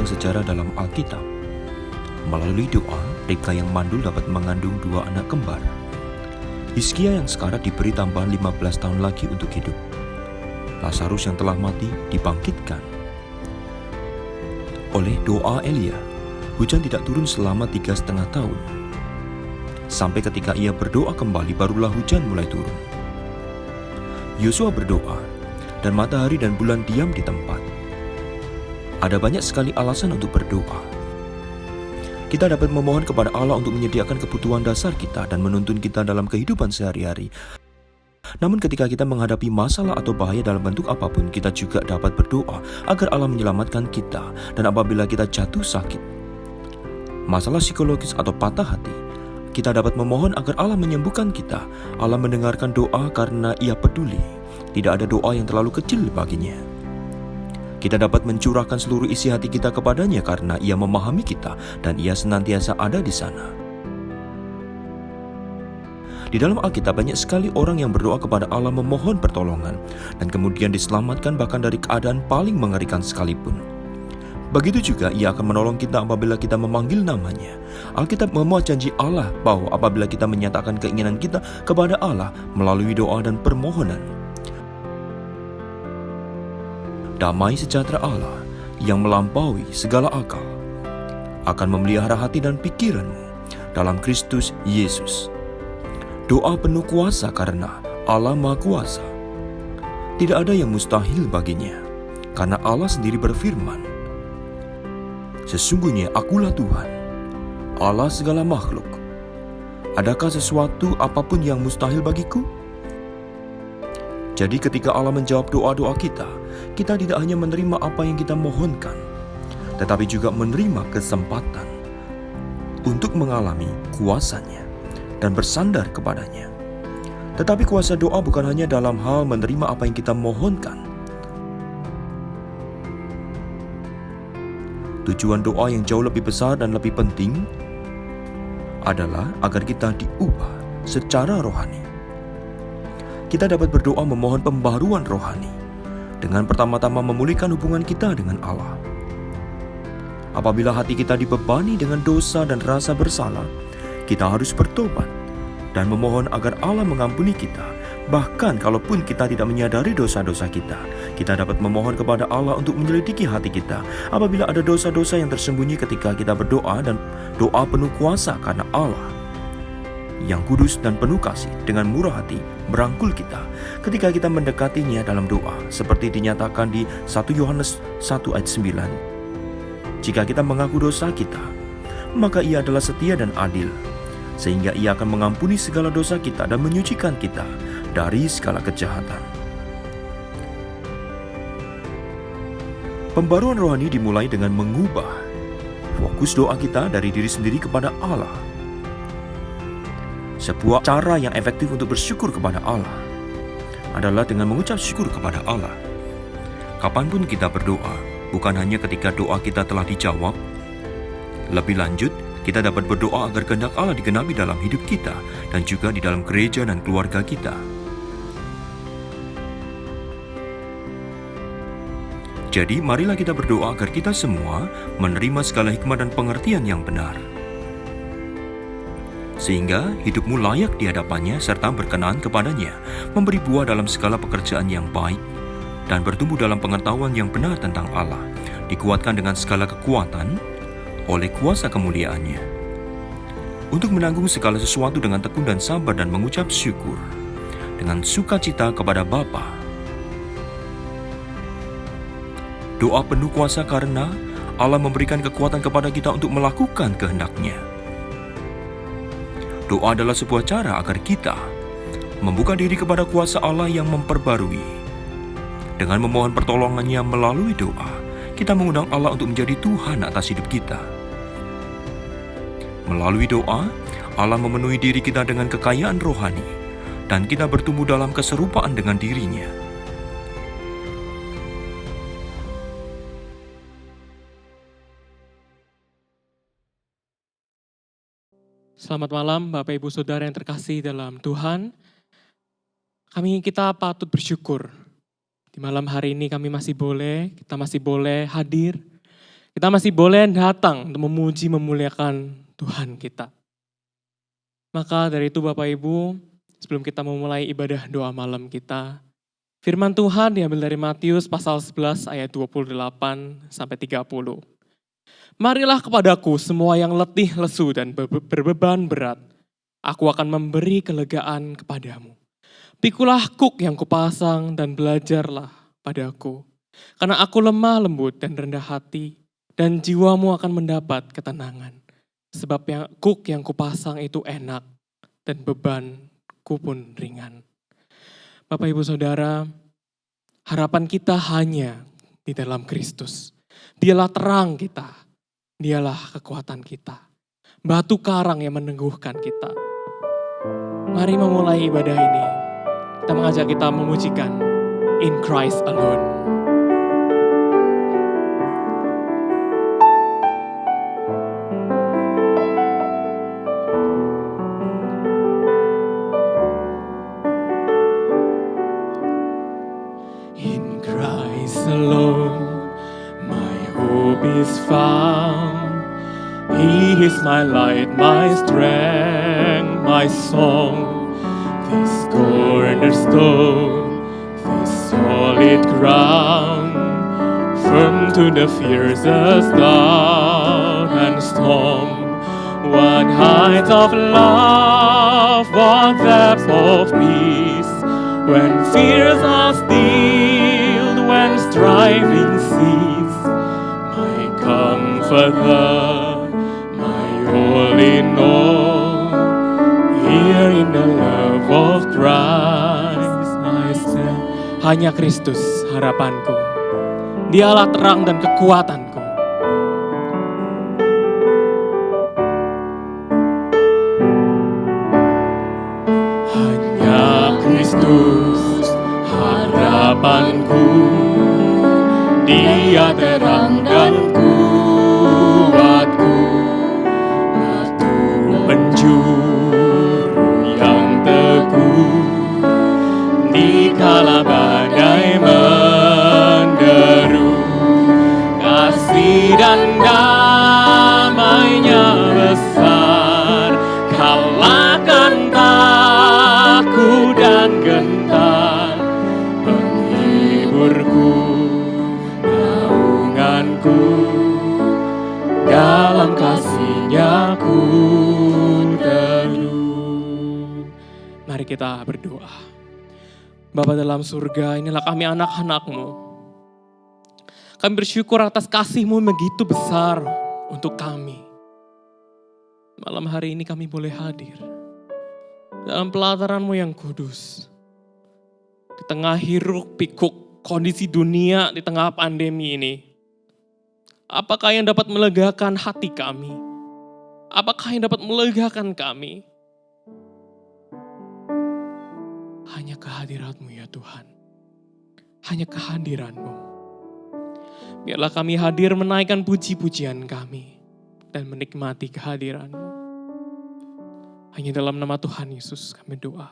sepanjang sejarah dalam Alkitab. Melalui doa, Ribka yang mandul dapat mengandung 2 anak kembar. Hizkia yang sekarat diberi tambahan 15 tahun lagi untuk hidup. Lazarus yang telah mati dibangkitkan. Oleh doa Elia, hujan tidak turun selama 3,5 tahun. Sampai ketika ia berdoa kembali, barulah hujan mulai turun. Yosua berdoa, dan matahari dan bulan diam di tempat. Ada banyak sekali alasan untuk berdoa. Kita dapat memohon kepada Allah untuk menyediakan kebutuhan dasar kita dan menuntun kita dalam kehidupan sehari-hari. Namun ketika kita menghadapi masalah atau bahaya dalam bentuk apapun, kita juga dapat berdoa agar Allah menyelamatkan kita dan apabila kita jatuh sakit, masalah psikologis atau patah hati, kita dapat memohon agar Allah menyembuhkan kita. Allah mendengarkan doa karena Ia peduli. Tidak ada doa yang terlalu kecil baginya. Kita dapat mencurahkan seluruh isi hati kita kepadanya karena Ia memahami kita dan Ia senantiasa ada di sana. Di dalam Alkitab banyak sekali orang yang berdoa kepada Allah memohon pertolongan dan kemudian diselamatkan bahkan dari keadaan paling mengerikan sekalipun. Begitu juga Ia akan menolong kita apabila kita memanggil namanya. Alkitab memuat janji Allah bahwa apabila kita menyatakan keinginan kita kepada Allah melalui doa dan permohonan, damai sejahtera Allah yang melampaui segala akal akan memelihara hati dan pikiranmu dalam Kristus Yesus. Doa penuh kuasa karena Allah Maha Kuasa. Tidak ada yang mustahil baginya, karena Allah sendiri berfirman, "Sesungguhnya akulah Tuhan, Allah segala makhluk. Adakah sesuatu apapun yang mustahil bagiku?" Jadi ketika Allah menjawab doa-doa kita, kita tidak hanya menerima apa yang kita mohonkan, tetapi juga menerima kesempatan untuk mengalami kuasa-Nya dan bersandar kepadanya. Tetapi kuasa doa bukan hanya dalam hal menerima apa yang kita mohonkan. Tujuan doa yang jauh lebih besar dan lebih penting adalah agar kita diubah secara rohani. Kita dapat berdoa memohon pembaruan rohani dengan pertama-tama memulihkan hubungan kita dengan Allah. Apabila hati kita dibebani dengan dosa dan rasa bersalah, kita harus bertobat dan memohon agar Allah mengampuni kita. Bahkan kalaupun kita tidak menyadari dosa-dosa kita, kita dapat memohon kepada Allah untuk menyelidiki hati kita. Apabila ada dosa-dosa yang tersembunyi ketika kita berdoa dan doa penuh kuasa karena Allah yang kudus dan penuh kasih dengan murah hati merangkul kita ketika kita mendekatinya dalam doa, seperti dinyatakan di 1 Yohanes 1 ayat 9. Jika kita mengaku dosa kita, maka Ia adalah setia dan adil, sehingga Ia akan mengampuni segala dosa kita dan menyucikan kita dari segala kejahatan. Pembaruan rohani dimulai dengan mengubah fokus doa kita dari diri sendiri kepada Allah. Sebuah cara yang efektif untuk bersyukur kepada Allah adalah dengan mengucap syukur kepada Allah. Kapanpun kita berdoa, bukan hanya ketika doa kita telah dijawab. Lebih lanjut, kita dapat berdoa agar kehendak Allah digenapi dalam hidup kita dan juga di dalam gereja dan keluarga kita. Jadi, marilah kita berdoa agar kita semua menerima segala hikmat dan pengertian yang benar, sehingga hidupmu layak di hadapannya serta berkenan kepadanya, memberi buah dalam segala pekerjaan yang baik, dan bertumbuh dalam pengetahuan yang benar tentang Allah, dikuatkan dengan segala kekuatan oleh kuasa kemuliaan-Nya, untuk menanggung segala sesuatu dengan tekun dan sabar dan mengucap syukur dengan sukacita kepada Bapa. Doa penuh kuasa karena Allah memberikan kekuatan kepada kita untuk melakukan kehendak-Nya. Doa adalah sebuah cara agar kita membuka diri kepada kuasa Allah yang memperbarui. Dengan memohon pertolongan-Nya melalui doa, kita mengundang Allah untuk menjadi Tuhan atas hidup kita. Melalui doa, Allah memenuhi diri kita dengan kekayaan rohani, dan kita bertumbuh dalam keserupaan dengan diri-Nya. Selamat malam Bapak Ibu Saudara yang terkasih dalam Tuhan. Kita patut bersyukur. Di malam hari ini kita masih boleh hadir. Kita masih boleh datang untuk memuji memuliakan Tuhan kita. Maka dari itu Bapak Ibu, sebelum kita memulai ibadah doa malam kita, firman Tuhan diambil dari Matius pasal 11 ayat 28 sampai 30. Marilah kepadaku semua yang letih, lesu dan berbeban berat. Aku akan memberi kelegaan kepadamu. Pikulah kuk yang kupasang dan belajarlah padaku. Karena aku lemah lembut dan rendah hati, dan jiwamu akan mendapat ketenangan. Sebab kuk yang kupasang itu enak, dan bebanku pun ringan. Bapak Ibu Saudara, harapan kita hanya di dalam Kristus. Dialah terang kita. Dialah kekuatan kita. Batu karang yang meneguhkan kita. Mari memulai ibadah ini. Kita mengajak kita memujikan In Christ Alone. In Christ alone, my hope is found. He is my light, my strength, my song. This cornerstone, this solid ground, firm to the fiercest doubt and storm. What height of love, what depth of peace, when fears are stilled, when striving cease, my comforter, my all in all, here in the love of Christ I stand. Hanya Kristus harapanku, Dialah terang dan kekuatanku. Hanya Kristus harapanku, Dia terang dan kuatku, batu penjuru yang teguh, di kala badai menderu, kasih dan damai-Nya besar, kalahkan takut dan gentar, penghiburku, naunganku, dalam kasih-Nya ku teduh. Mari kita berdoa. Bapa dalam surga, inilah kami anak-anak-Mu. Kami bersyukur atas kasih-Mu begitu besar untuk kami. Malam hari ini kami boleh hadir dalam pelataran-Mu yang kudus. Di tengah hiruk pikuk kondisi dunia, di tengah pandemi ini. Apakah yang dapat melegakan hati kami? Apakah yang dapat melegakan kami? Hanya kehadirat-Mu ya Tuhan. Hanya kehadiran-Mu. Biarlah kami hadir menaikkan puji-pujian kami dan menikmati kehadiran-Mu. Hanya dalam nama Tuhan Yesus kami doa,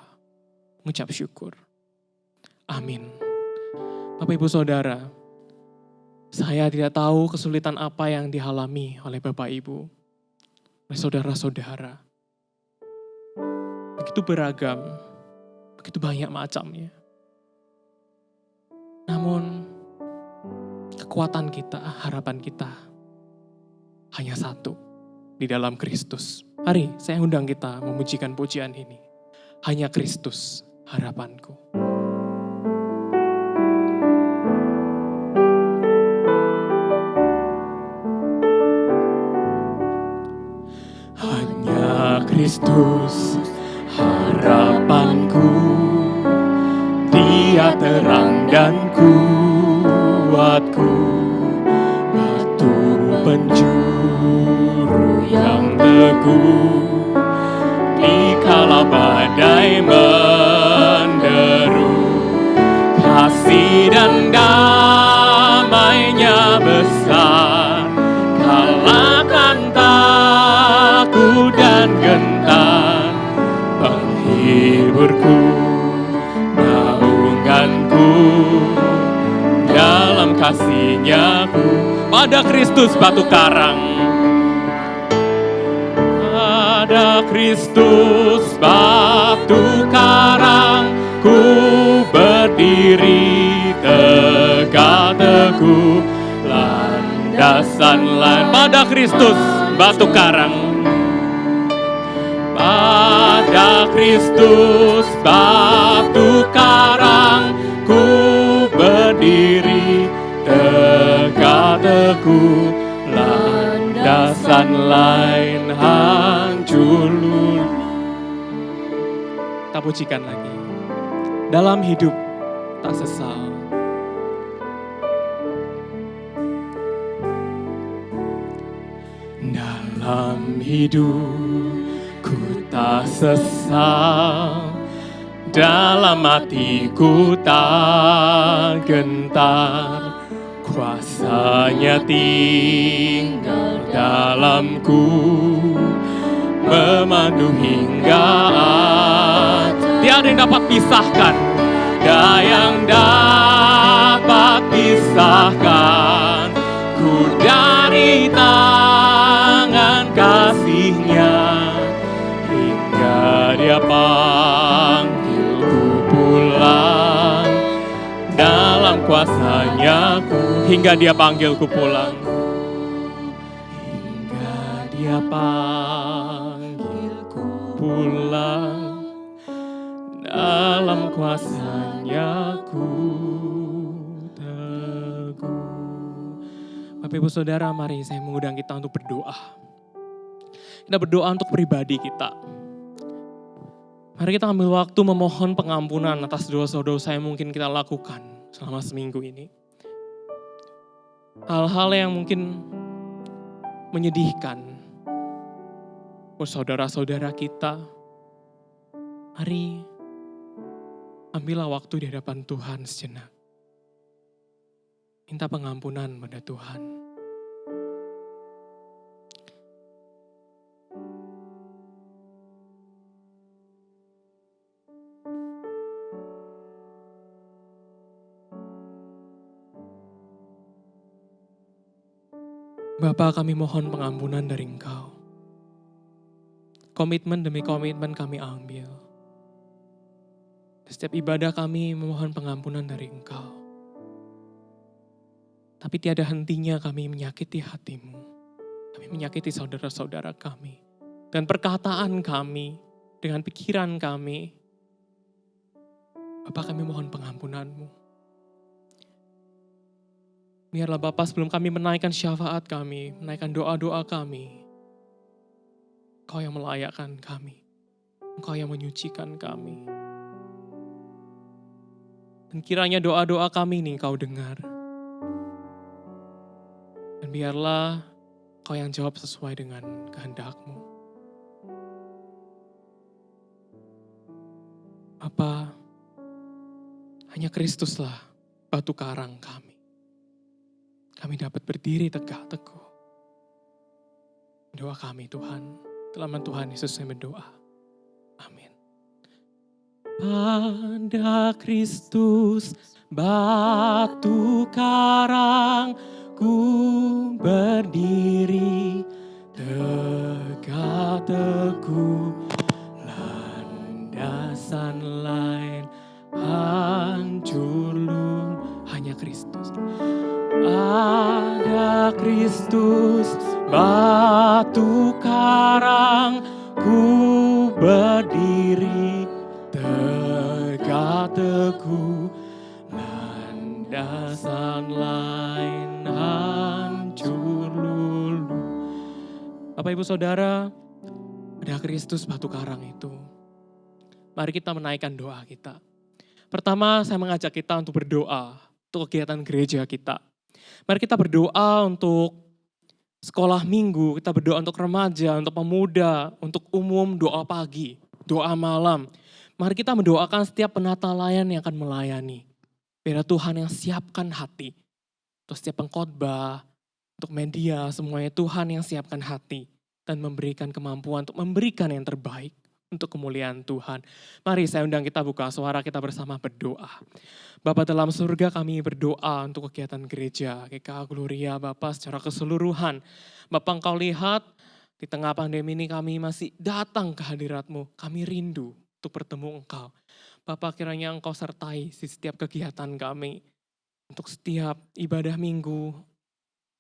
mengucap syukur. Amin. Bapak Ibu Saudara, saya tidak tahu kesulitan apa yang dialami oleh Bapak Ibu, oleh saudara-saudara. Begitu beragam, begitu banyak macamnya. Namun, kekuatan kita, harapan kita hanya satu, di dalam Kristus. Mari saya undang kita memujikan pujian ini. Hanya Kristus harapanku. Hanya Kristus harapanku, Dia terang dan kuatku, batu penjuru yang teguh, di kala badai menderu, kasih dan damai-Nya besar, kalahkan takut dan gentar, penghiburku, naunganku, dalam kasih-Nya ku Pada Kristus batu karang. Pada Kristus batu karang, ku berdiri tegak teguh, landasan lain. Pada Kristus batu karang. Pada Kristus batu karang, ku berdiri tegak teguh, landasan lain hancur luluh. Kita pujikan lagi. Dalam hidup tak sesal. Dalam hidupku tak sesal, dalam hatiku tak gentar, kuasanya tinggal dalamku, memandu hingga tiada yang dapat pisahkan, tiada yang dapat pisahkan ku dari tangan kasih-Nya, hingga Dia panggilku pulang, dalam kuasa-Nya hingga Dia panggilku pulang, hingga Dia panggilku pulang, dalam kuasa-Nya ku teguh. Bapak Ibu Saudara, mari saya mengundang kita untuk berdoa. Kita berdoa untuk pribadi kita. Mari kita ambil waktu memohon pengampunan atas dosa-dosa yang mungkin kita lakukan selama seminggu ini. Hal-hal yang mungkin menyedihkan buat saudara-saudara kita. Mari ambillah waktu di hadapan Tuhan sejenak. Minta pengampunan pada Tuhan. Bapa, kami mohon pengampunan dari Engkau. Komitmen demi komitmen kami ambil. Setiap ibadah kami memohon pengampunan dari Engkau. Tapi tiada hentinya kami menyakiti hati-Mu. Kami menyakiti saudara-saudara kami. Dengan perkataan kami, dengan pikiran kami. Bapa, kami mohon pengampunan-Mu. Biarlah Bapa, sebelum kami menaikkan syafaat kami, menaikkan doa-doa kami, Engkau yang melayakkan kami. Engkau yang menyucikan kami. Dan kiranya doa-doa kami ini Engkau dengar. Dan biarlah Engkau yang jawab sesuai dengan kehendak-Mu. Bapa, hanya Kristuslah batu karang kami. Kami dapat berdiri tegak teguh. Doa kami Tuhan, dalam nama Tuhan Yesus saya berdoa. Amin. Pada Kristus batu karang, ku berdiri tegak teguh, landasan lain hancur luluh. Hanya Kristus. Ada Kristus batu karang, ku berdiri tegak teguh, landasan lain hancur luluh. Bapak Ibu Saudara, ada Kristus batu karang itu. Mari kita menaikkan doa kita. Pertama, saya mengajak kita untuk berdoa untuk kegiatan gereja kita. Mari kita berdoa untuk sekolah minggu, kita berdoa untuk remaja, untuk pemuda, untuk umum, doa pagi, doa malam. Mari kita mendoakan setiap penata layan yang akan melayani. Biar Tuhan yang siapkan hati. Untuk setiap pengkhotbah, untuk media, semuanya Tuhan yang siapkan hati. Dan memberikan kemampuan untuk memberikan yang terbaik untuk kemuliaan Tuhan. Mari saya undang kita buka suara kita bersama berdoa. Bapa dalam surga, kami berdoa untuk kegiatan gereja GKA Gloria Bapa secara keseluruhan. Bapa, Engkau lihat di tengah pandemi ini kami masih datang ke hadirat-Mu. Kami rindu untuk bertemu Engkau. Bapa, kiranya Engkau sertai di setiap kegiatan kami. Untuk setiap ibadah minggu,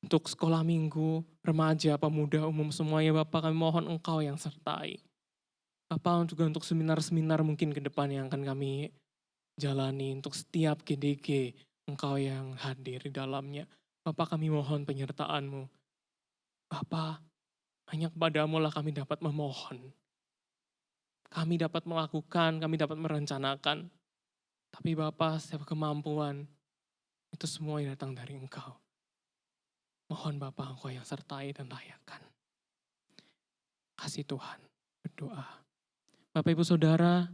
untuk sekolah minggu, remaja, pemuda, umum semuanya Bapa, kami mohon Engkau yang sertai. Bapak, juga untuk seminar-seminar mungkin ke depan yang akan kami jalani, untuk setiap GDG, Engkau yang hadir di dalamnya. Bapak, kami mohon penyertaan-Mu. Bapak, hanya kepadamu lah kami dapat memohon. Kami dapat melakukan, kami dapat merencanakan. Tapi Bapak, setiap kemampuan, itu semua yang datang dari Engkau. Mohon Bapak, Engkau yang sertai dan layakan. Kasih Tuhan, berdoa. Bapak, Ibu, Saudara,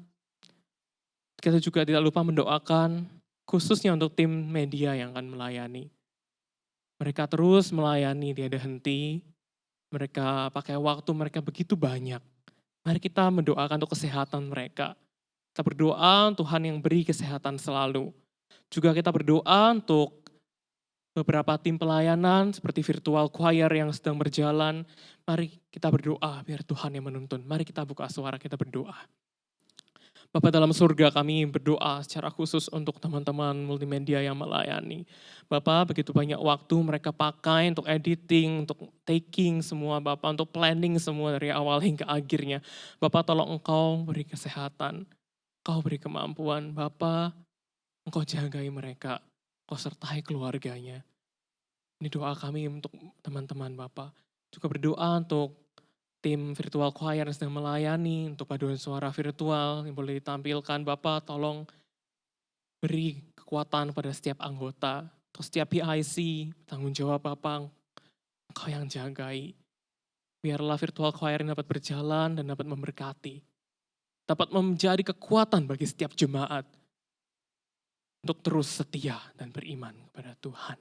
kita juga tidak lupa mendoakan khususnya untuk tim media yang akan melayani. Mereka terus melayani, tiada henti. Mereka pakai waktu mereka begitu banyak. Mari kita mendoakan untuk kesehatan mereka. Kita berdoa Tuhan yang beri kesehatan selalu. Juga kita berdoa untuk beberapa tim pelayanan seperti virtual choir yang sedang berjalan. Mari kita berdoa biar Tuhan yang menuntun. Mari kita buka suara, kita berdoa. Bapa dalam surga, kami berdoa secara khusus untuk teman-teman multimedia yang melayani. Bapak, begitu banyak waktu mereka pakai untuk editing, untuk taking semua Bapak, untuk planning semua dari awal hingga akhirnya. Bapak, tolong Engkau beri kesehatan, Engkau beri kemampuan. Bapak, Engkau jagai mereka, Engkau sertai keluarganya. Ini doa kami untuk teman-teman Bapak. Juga berdoa untuk tim virtual choir yang sedang melayani, untuk paduan suara virtual yang boleh ditampilkan. Bapak, tolong beri kekuatan pada setiap anggota, untuk setiap PIC, tanggung jawab Bapak, Engkau yang jagai. Biarlah virtual choir ini dapat berjalan dan dapat memberkati. Dapat menjadi kekuatan bagi setiap jemaat untuk terus setia dan beriman kepada Tuhan.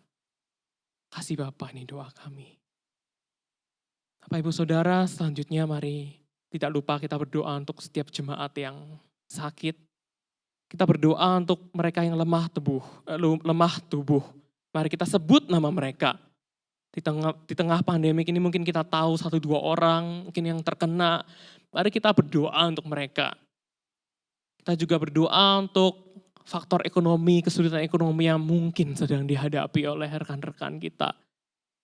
Kasih Bapak, ini doa kami. Bapak, Ibu, Saudara, selanjutnya mari tidak lupa kita berdoa untuk setiap jemaat yang sakit. Kita berdoa untuk mereka yang lemah tubuh. Mari kita sebut nama mereka. Di tengah pandemi ini mungkin kita tahu 1-2 orang mungkin yang terkena. Mari kita berdoa untuk mereka. Kita juga berdoa untuk faktor ekonomi, kesulitan ekonomi yang mungkin sedang dihadapi oleh rekan-rekan kita.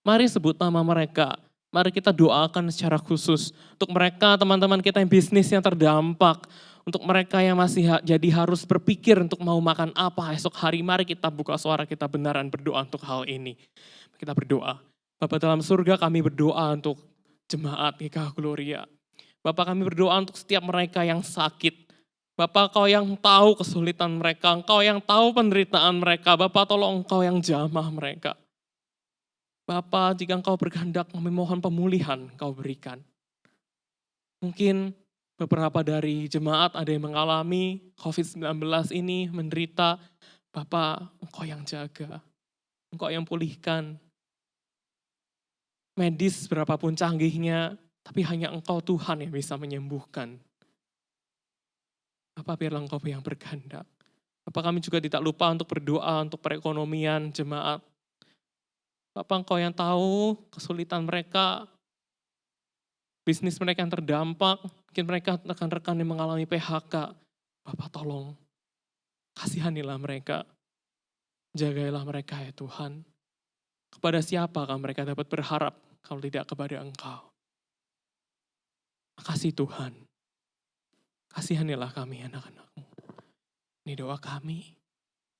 Mari sebut nama mereka. Mari kita doakan secara khusus untuk mereka, teman-teman kita yang bisnis yang terdampak. Untuk mereka yang masih jadi harus berpikir untuk mau makan apa esok hari. Mari kita buka suara, kita benaran berdoa untuk hal ini. Kita berdoa. Bapak dalam surga, kami berdoa untuk jemaat GKA Gloria. Bapak, kami berdoa untuk setiap mereka yang sakit. Bapak, Kau yang tahu kesulitan mereka, Engkau yang tahu penderitaan mereka. Bapak, tolong Engkau yang jamah mereka. Bapak, jika Engkau berkehendak, kami mohon pemulihan Engkau berikan. Mungkin beberapa dari jemaat ada yang mengalami COVID-19 ini, menderita. Bapak, Engkau yang jaga, Engkau yang pulihkan. Medis berapapun canggihnya, tapi hanya Engkau Tuhan yang bisa menyembuhkan. Bapak, biarlah Engkau yang berkehendak. Bapak, kami juga tidak lupa untuk berdoa untuk perekonomian jemaat. Bapak, Engkau yang tahu kesulitan mereka, bisnis mereka yang terdampak, mungkin mereka rekan-rekan yang mengalami PHK. Bapak, tolong kasihanilah mereka, jagailah mereka ya Tuhan. Kepada siapakah mereka dapat berharap kalau tidak kepada Engkau? Makasih Tuhan, kasihanilah kami anak-anak-Mu. Ini doa kami,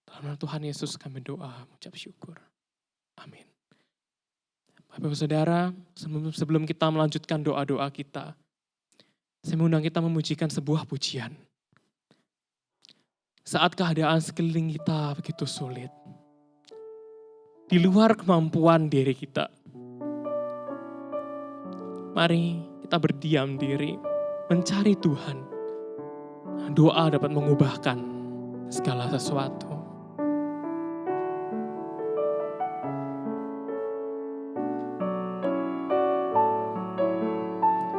dalam nama Tuhan Yesus kami doa, mengucap syukur. Amin. Bapak-Ibu Saudara, sebelum kita melanjutkan doa-doa kita, saya mengundang kita memujikan sebuah pujian. Saat keadaan sekeliling kita begitu sulit, di luar kemampuan diri kita, mari kita berdiam diri, mencari Tuhan. Doa dapat mengubahkan segala sesuatu.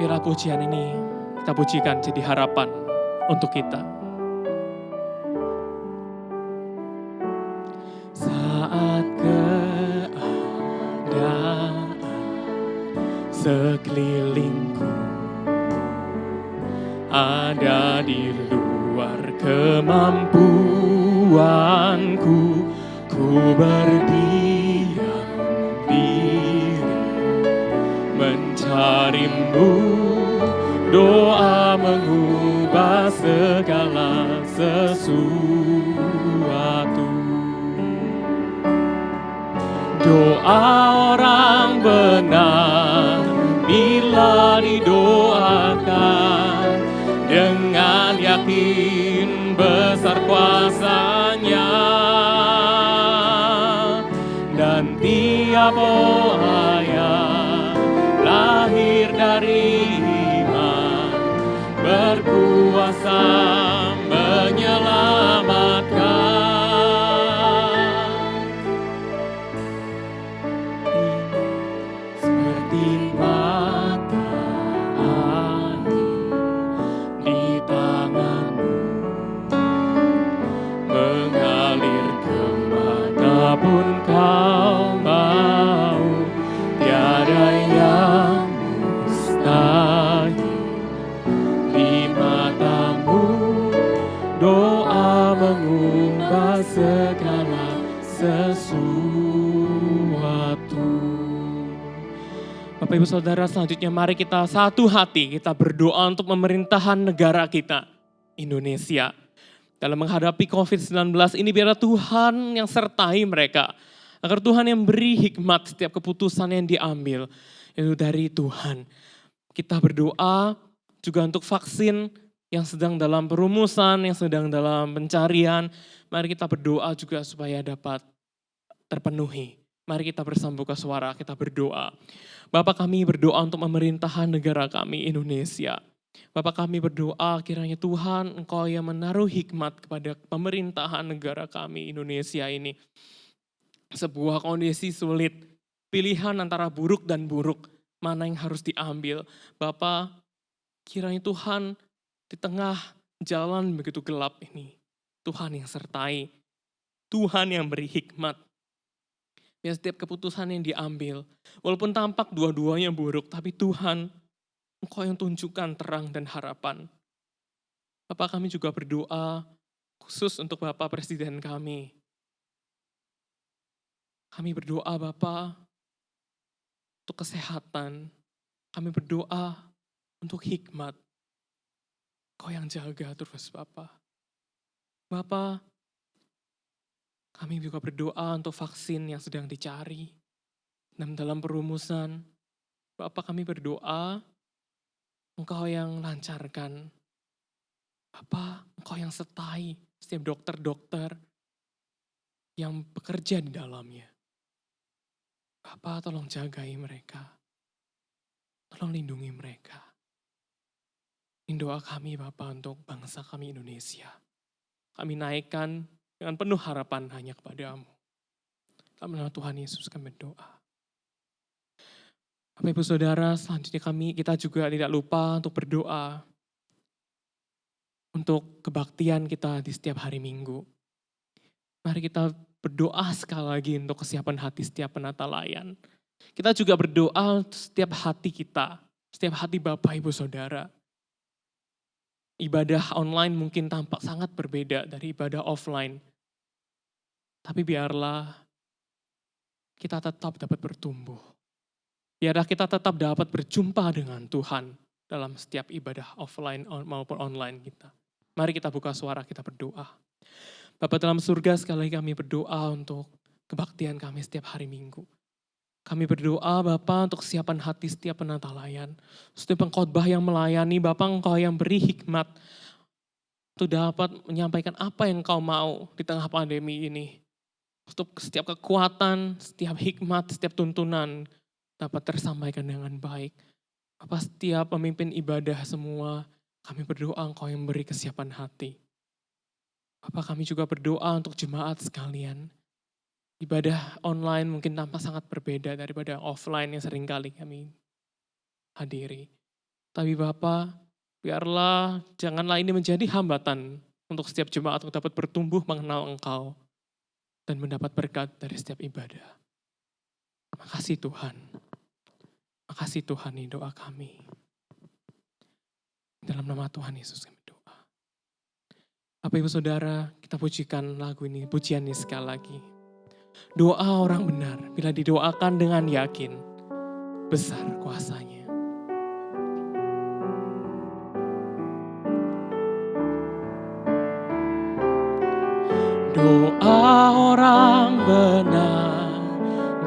Biarlah pujian ini kita pujikan jadi harapan untuk kita. Saat keadaan sekelilingku ada di luar kemampuanku, ku berdiam diri mencarimu, doa mengubah segala sesuatu. Doa orang benar bila didoakan dengan yakin besar kuasanya, dan tiap doa yang lahir dari iman berkuasa menyelamatkan. Seperti mata angin di tanganmu, mengalir kemanapun kau mau, tiada yang mustahil di matamu, doa mengubah segala sesuatu. Bapak Ibu Saudara, selanjutnya mari kita satu hati, kita berdoa untuk pemerintahan negara kita, Indonesia. Dalam menghadapi COVID-19 ini, biarlah Tuhan yang sertai mereka. Agar Tuhan yang beri hikmat setiap keputusan yang diambil, itu dari Tuhan. Kita berdoa juga untuk vaksin yang sedang dalam perumusan, yang sedang dalam pencarian. Mari kita berdoa juga supaya dapat terpenuhi. Mari kita bersambungkan suara, kita berdoa. Bapak, kami berdoa untuk pemerintahan negara kami Indonesia. Bapak, kami berdoa kiranya Tuhan Engkau yang menaruh hikmat kepada pemerintahan negara kami Indonesia ini. Sebuah kondisi sulit, pilihan antara buruk dan buruk, mana yang harus diambil. Bapak, kiranya Tuhan di tengah jalan begitu gelap ini, Tuhan yang sertai, Tuhan yang beri hikmat. Ya, setiap keputusan yang diambil, walaupun tampak dua-duanya buruk, tapi Tuhan, Engkau yang tunjukkan terang dan harapan. Bapak, kami juga berdoa khusus untuk Bapak Presiden kami. Kami berdoa Bapak untuk kesehatan. Kami berdoa untuk hikmat. Kau yang jaga terus Bapak. Bapak, kami juga berdoa untuk vaksin yang sedang dicari. Dan dalam perumusan, Bapak, kami berdoa, Engkau yang lancarkan. Bapak, Engkau yang sertai setiap dokter-dokter yang bekerja di dalamnya. Bapak, tolong jagai mereka. Tolong lindungi mereka. Ini doa kami Bapak untuk bangsa kami Indonesia. Kami naikkan dengan penuh harapan hanya kepadamu. Dalam nama Tuhan Yesus kami berdoa. Bapak Ibu Saudara, selanjutnya kita juga tidak lupa untuk berdoa untuk kebaktian kita di setiap hari Minggu. Mari kita berdoa sekali lagi untuk kesiapan hati setiap penatalayan. Kita juga berdoa untuk setiap hati kita, setiap hati Bapak Ibu Saudara. Ibadah online mungkin tampak sangat berbeda dari ibadah offline. Tapi biarlah kita tetap dapat bertumbuh. Biarlah kita tetap dapat berjumpa dengan Tuhan dalam setiap ibadah offline maupun online kita. Mari kita buka suara, kita berdoa. Bapa dalam surga, sekali lagi kami berdoa untuk kebaktian kami setiap hari Minggu. Kami berdoa Bapa untuk kesiapan hati setiap penatalayan. Setiap pengkhotbah yang melayani, Bapa Engkau yang beri hikmat untuk dapat menyampaikan apa yang Engkau mau di tengah pandemi ini. Untuk setiap kekuatan, setiap hikmat, setiap tuntunan dapat tersampaikan dengan baik. Bapak, setiap pemimpin ibadah semua, kami berdoa Engkau yang beri kesiapan hati. Bapak, kami juga berdoa untuk jemaat sekalian. Ibadah online mungkin tampak sangat berbeda daripada offline yang seringkali kami hadiri. Tapi Bapak, Biarlah janganlah ini menjadi hambatan untuk setiap jemaat untuk dapat bertumbuh mengenal Engkau dan mendapat berkat dari setiap ibadah. Makasih Tuhan. Makasih Tuhan, ini doa kami. Dalam nama Tuhan Yesus kami doa. Bapak Ibu Saudara, kita pujikan lagu ini, pujian ini sekali lagi. Doa orang benar, bila didoakan dengan yakin, besar kuasanya. Doa orang benar,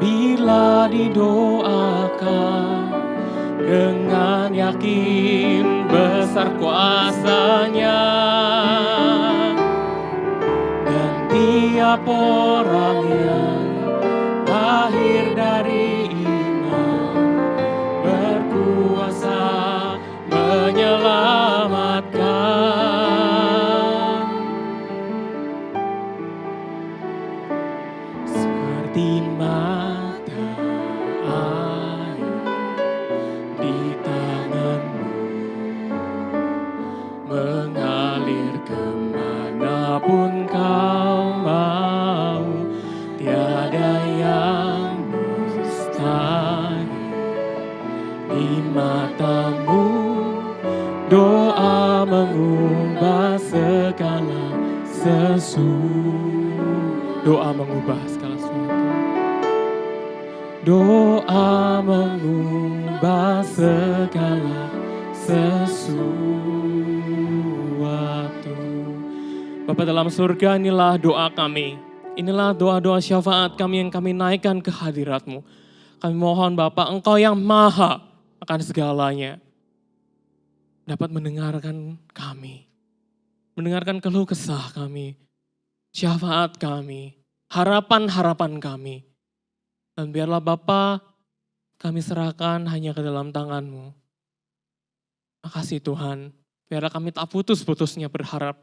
bila didoakan dengan yakin besar kuasanya. Dan tiap orang yang lahir dari iman berkuasa menyelamatkan. Seperti mata air di tanganmu, mengalir kemanapun kau mau, tiada yang mustahil di matamu. Doa mengubah segala sesuatu. Doa mengubah segala sesuatu. Doa mengubah segala sesuatu. Bapa dalam surga, inilah doa kami. Inilah doa-doa syafaat kami yang kami naikkan ke hadirat-Mu. Kami mohon Bapa, Engkau yang maha akan segalanya, dapat mendengarkan kami. Mendengarkan keluh kesah kami, syafaat kami, harapan-harapan kami. Dan biarlah Bapa, kami serahkan hanya ke dalam tangan-Mu. Makasih Tuhan, biarlah kami tak putus-putusnya berharap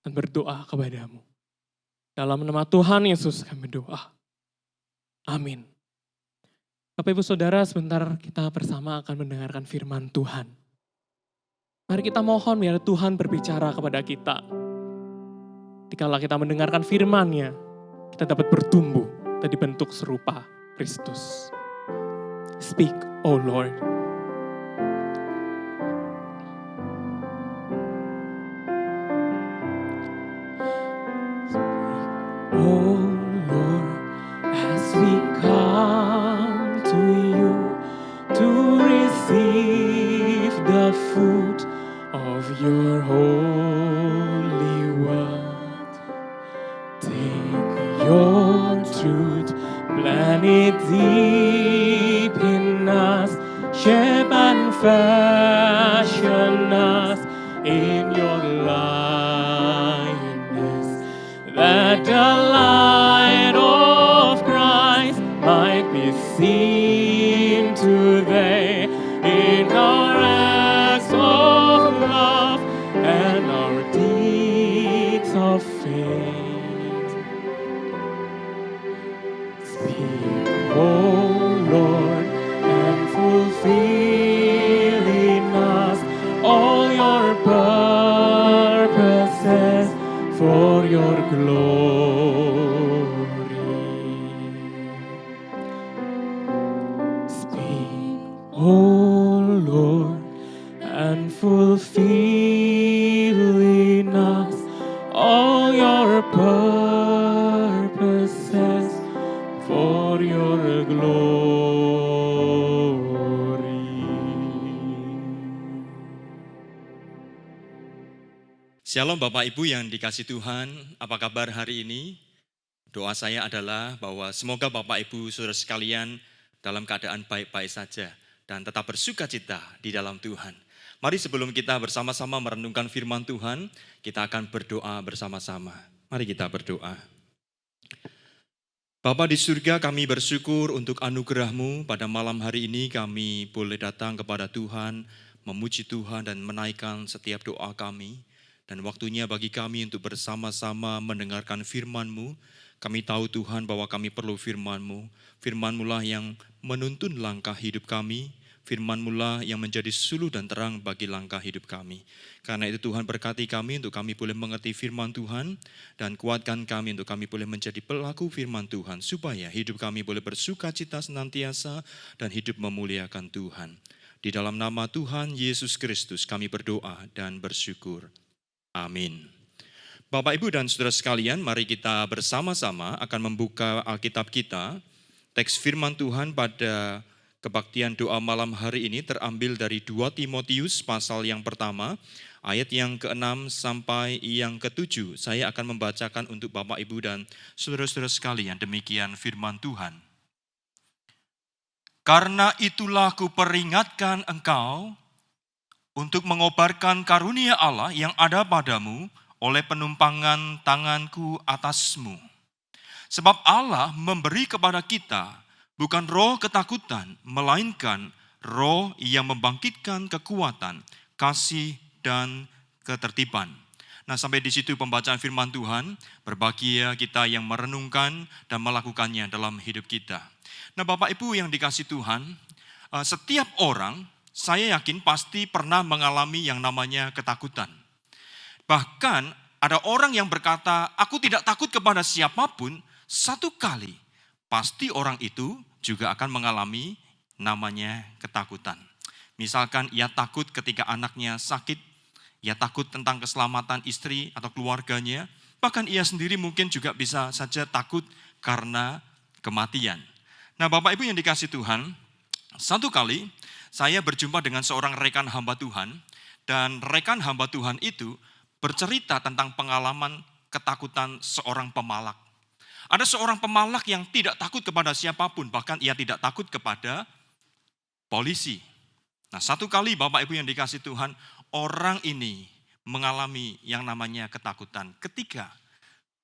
dan berdoa kepada-Mu. Dalam nama Tuhan Yesus kami doa. Amin. Bapak Ibu Saudara, sebentar kita bersama akan mendengarkan firman Tuhan. Mari kita mohon biar Tuhan berbicara kepada kita. Dikala kita mendengarkan firman-Nya, kita dapat bertumbuh dan dibentuk serupa Kristus. Speak, O Lord. Oh Lord, as we come to you to receive the fruit of your holy word, take your truth, plant it deep in us, shape and fashion us in your likeness, that the light of Christ might be seen today in our acts of love and our deeds of faith. Speak, O Lord, and fulfill in us all your purposes for your glory. Speak, O Lord, and fulfill in us all your purposes for your glory. Shalom Bapak Ibu yang dikasih Tuhan, apa kabar hari ini? Doa saya adalah bahwa semoga Bapak Ibu saudara sekalian dalam keadaan baik-baik saja dan tetap bersuka cita di dalam Tuhan. Mari sebelum kita bersama-sama merenungkan firman Tuhan, kita akan berdoa bersama-sama. Mari kita berdoa. Bapa di surga, kami bersyukur untuk anugerah-Mu. Pada malam hari ini kami boleh datang kepada Tuhan, memuji Tuhan dan menaikkan setiap doa kami. Dan waktunya bagi kami untuk bersama-sama mendengarkan firman-Mu. Kami tahu Tuhan bahwa kami perlu firman-Mu. Firman-Mu lah yang menuntun langkah hidup kami. Firman-Mu lah yang menjadi suluh dan terang bagi langkah hidup kami. Karena itu Tuhan berkati kami untuk kami boleh mengerti firman Tuhan dan kuatkan kami untuk kami boleh menjadi pelaku firman Tuhan supaya hidup kami boleh bersuka cita senantiasa dan hidup memuliakan Tuhan. Di dalam nama Tuhan Yesus Kristus kami berdoa dan bersyukur. Amin. Bapak, Ibu, dan saudara sekalian, mari kita bersama-sama akan membuka Alkitab kita. Teks firman Tuhan pada kebaktian doa malam hari ini terambil dari 2 Timotius pasal yang pertama, ayat yang ke-6 sampai yang ke-7. Saya akan membacakan untuk Bapak, Ibu, dan saudara-saudara sekalian, demikian firman Tuhan. Karena itulah kuperingatkan engkau untuk mengobarkan karunia Allah yang ada padamu oleh penumpangan tanganku atasmu. Sebab Allah memberi kepada kita bukan roh ketakutan, melainkan roh yang membangkitkan kekuatan, kasih, dan ketertiban. Nah, sampai di situ pembacaan firman Tuhan. Berbahagia kita yang merenungkan dan melakukannya dalam hidup kita. Nah, Bapak Ibu yang dikasihi Tuhan, setiap orang, saya yakin pasti pernah mengalami yang namanya ketakutan. Bahkan ada orang yang berkata, aku tidak takut kepada siapapun, satu kali pasti orang itu juga akan mengalami namanya ketakutan. Misalkan ia takut ketika anaknya sakit, ia takut tentang keselamatan istri atau keluarganya, bahkan ia sendiri mungkin juga bisa saja takut karena kematian. Nah, Bapak Ibu yang dikasihi Tuhan, satu kali saya berjumpa dengan seorang rekan hamba Tuhan, dan rekan hamba Tuhan itu bercerita tentang pengalaman ketakutan seorang pemalak. Ada seorang pemalak yang tidak takut kepada siapapun, bahkan ia tidak takut kepada polisi. Nah, satu kali Bapak Ibu yang dikasihi Tuhan, orang ini mengalami yang namanya ketakutan ketika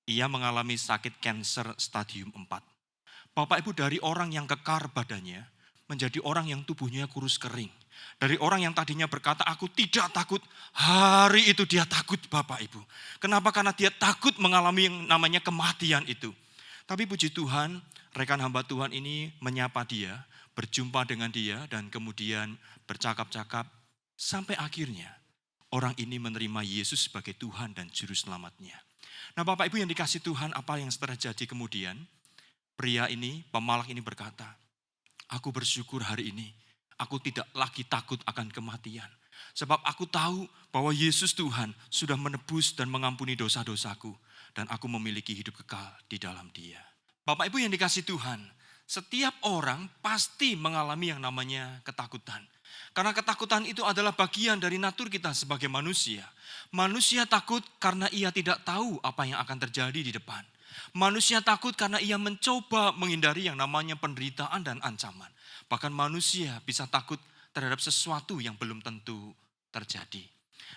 ia mengalami sakit kanker stadium 4. Bapak Ibu, dari orang yang kekar badannya menjadi orang yang tubuhnya kurus kering. Dari orang yang tadinya berkata, aku tidak takut, hari itu dia takut, Bapak Ibu. Kenapa? Karena dia takut mengalami yang namanya kematian itu. Tapi puji Tuhan, rekan hamba Tuhan ini menyapa dia, berjumpa dengan dia, dan kemudian bercakap-cakap, sampai akhirnya orang ini menerima Yesus sebagai Tuhan dan Juru Selamatnya. Nah, Bapak Ibu yang dikasihi Tuhan, apa yang terjadi kemudian? Pria ini, pemalak ini berkata, aku bersyukur hari ini, aku tidak lagi takut akan kematian. Sebab aku tahu bahwa Yesus Tuhan sudah menebus dan mengampuni dosa-dosaku. Dan aku memiliki hidup kekal di dalam Dia. Bapak Ibu yang dikasihi Tuhan, setiap orang pasti mengalami yang namanya ketakutan. Karena ketakutan itu adalah bagian dari natur kita sebagai manusia. Manusia takut karena ia tidak tahu apa yang akan terjadi di depan. Manusia takut karena ia mencoba menghindari yang namanya penderitaan dan ancaman. Bahkan manusia bisa takut terhadap sesuatu yang belum tentu terjadi.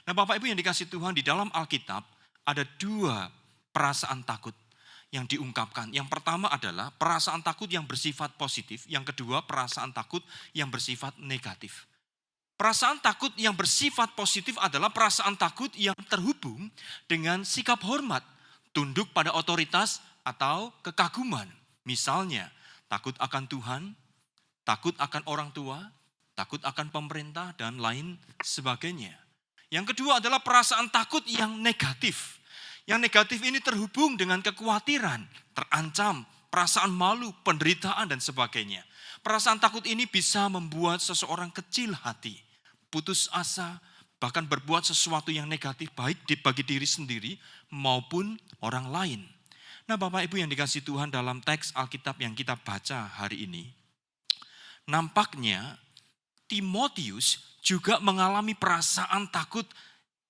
Nah, Bapak Ibu yang dikasihi Tuhan, di dalam Alkitab ada 2 perasaan takut yang diungkapkan. Yang pertama adalah perasaan takut yang bersifat positif. Yang kedua, perasaan takut yang bersifat negatif. Perasaan takut yang bersifat positif adalah perasaan takut yang terhubung dengan sikap hormat, tunduk pada otoritas atau kekaguman. Misalnya, takut akan Tuhan, takut akan orang tua, takut akan pemerintah, dan lain sebagainya. Yang kedua adalah perasaan takut yang negatif. Yang negatif ini terhubung dengan kekhawatiran, terancam, perasaan malu, penderitaan, dan sebagainya. Perasaan takut ini bisa membuat seseorang kecil hati, putus asa, bahkan berbuat sesuatu yang negatif baik bagi diri sendiri maupun orang lain. Nah, Bapak Ibu yang dikasihi Tuhan, dalam teks Alkitab yang kita baca hari ini, nampaknya Timotius juga mengalami perasaan takut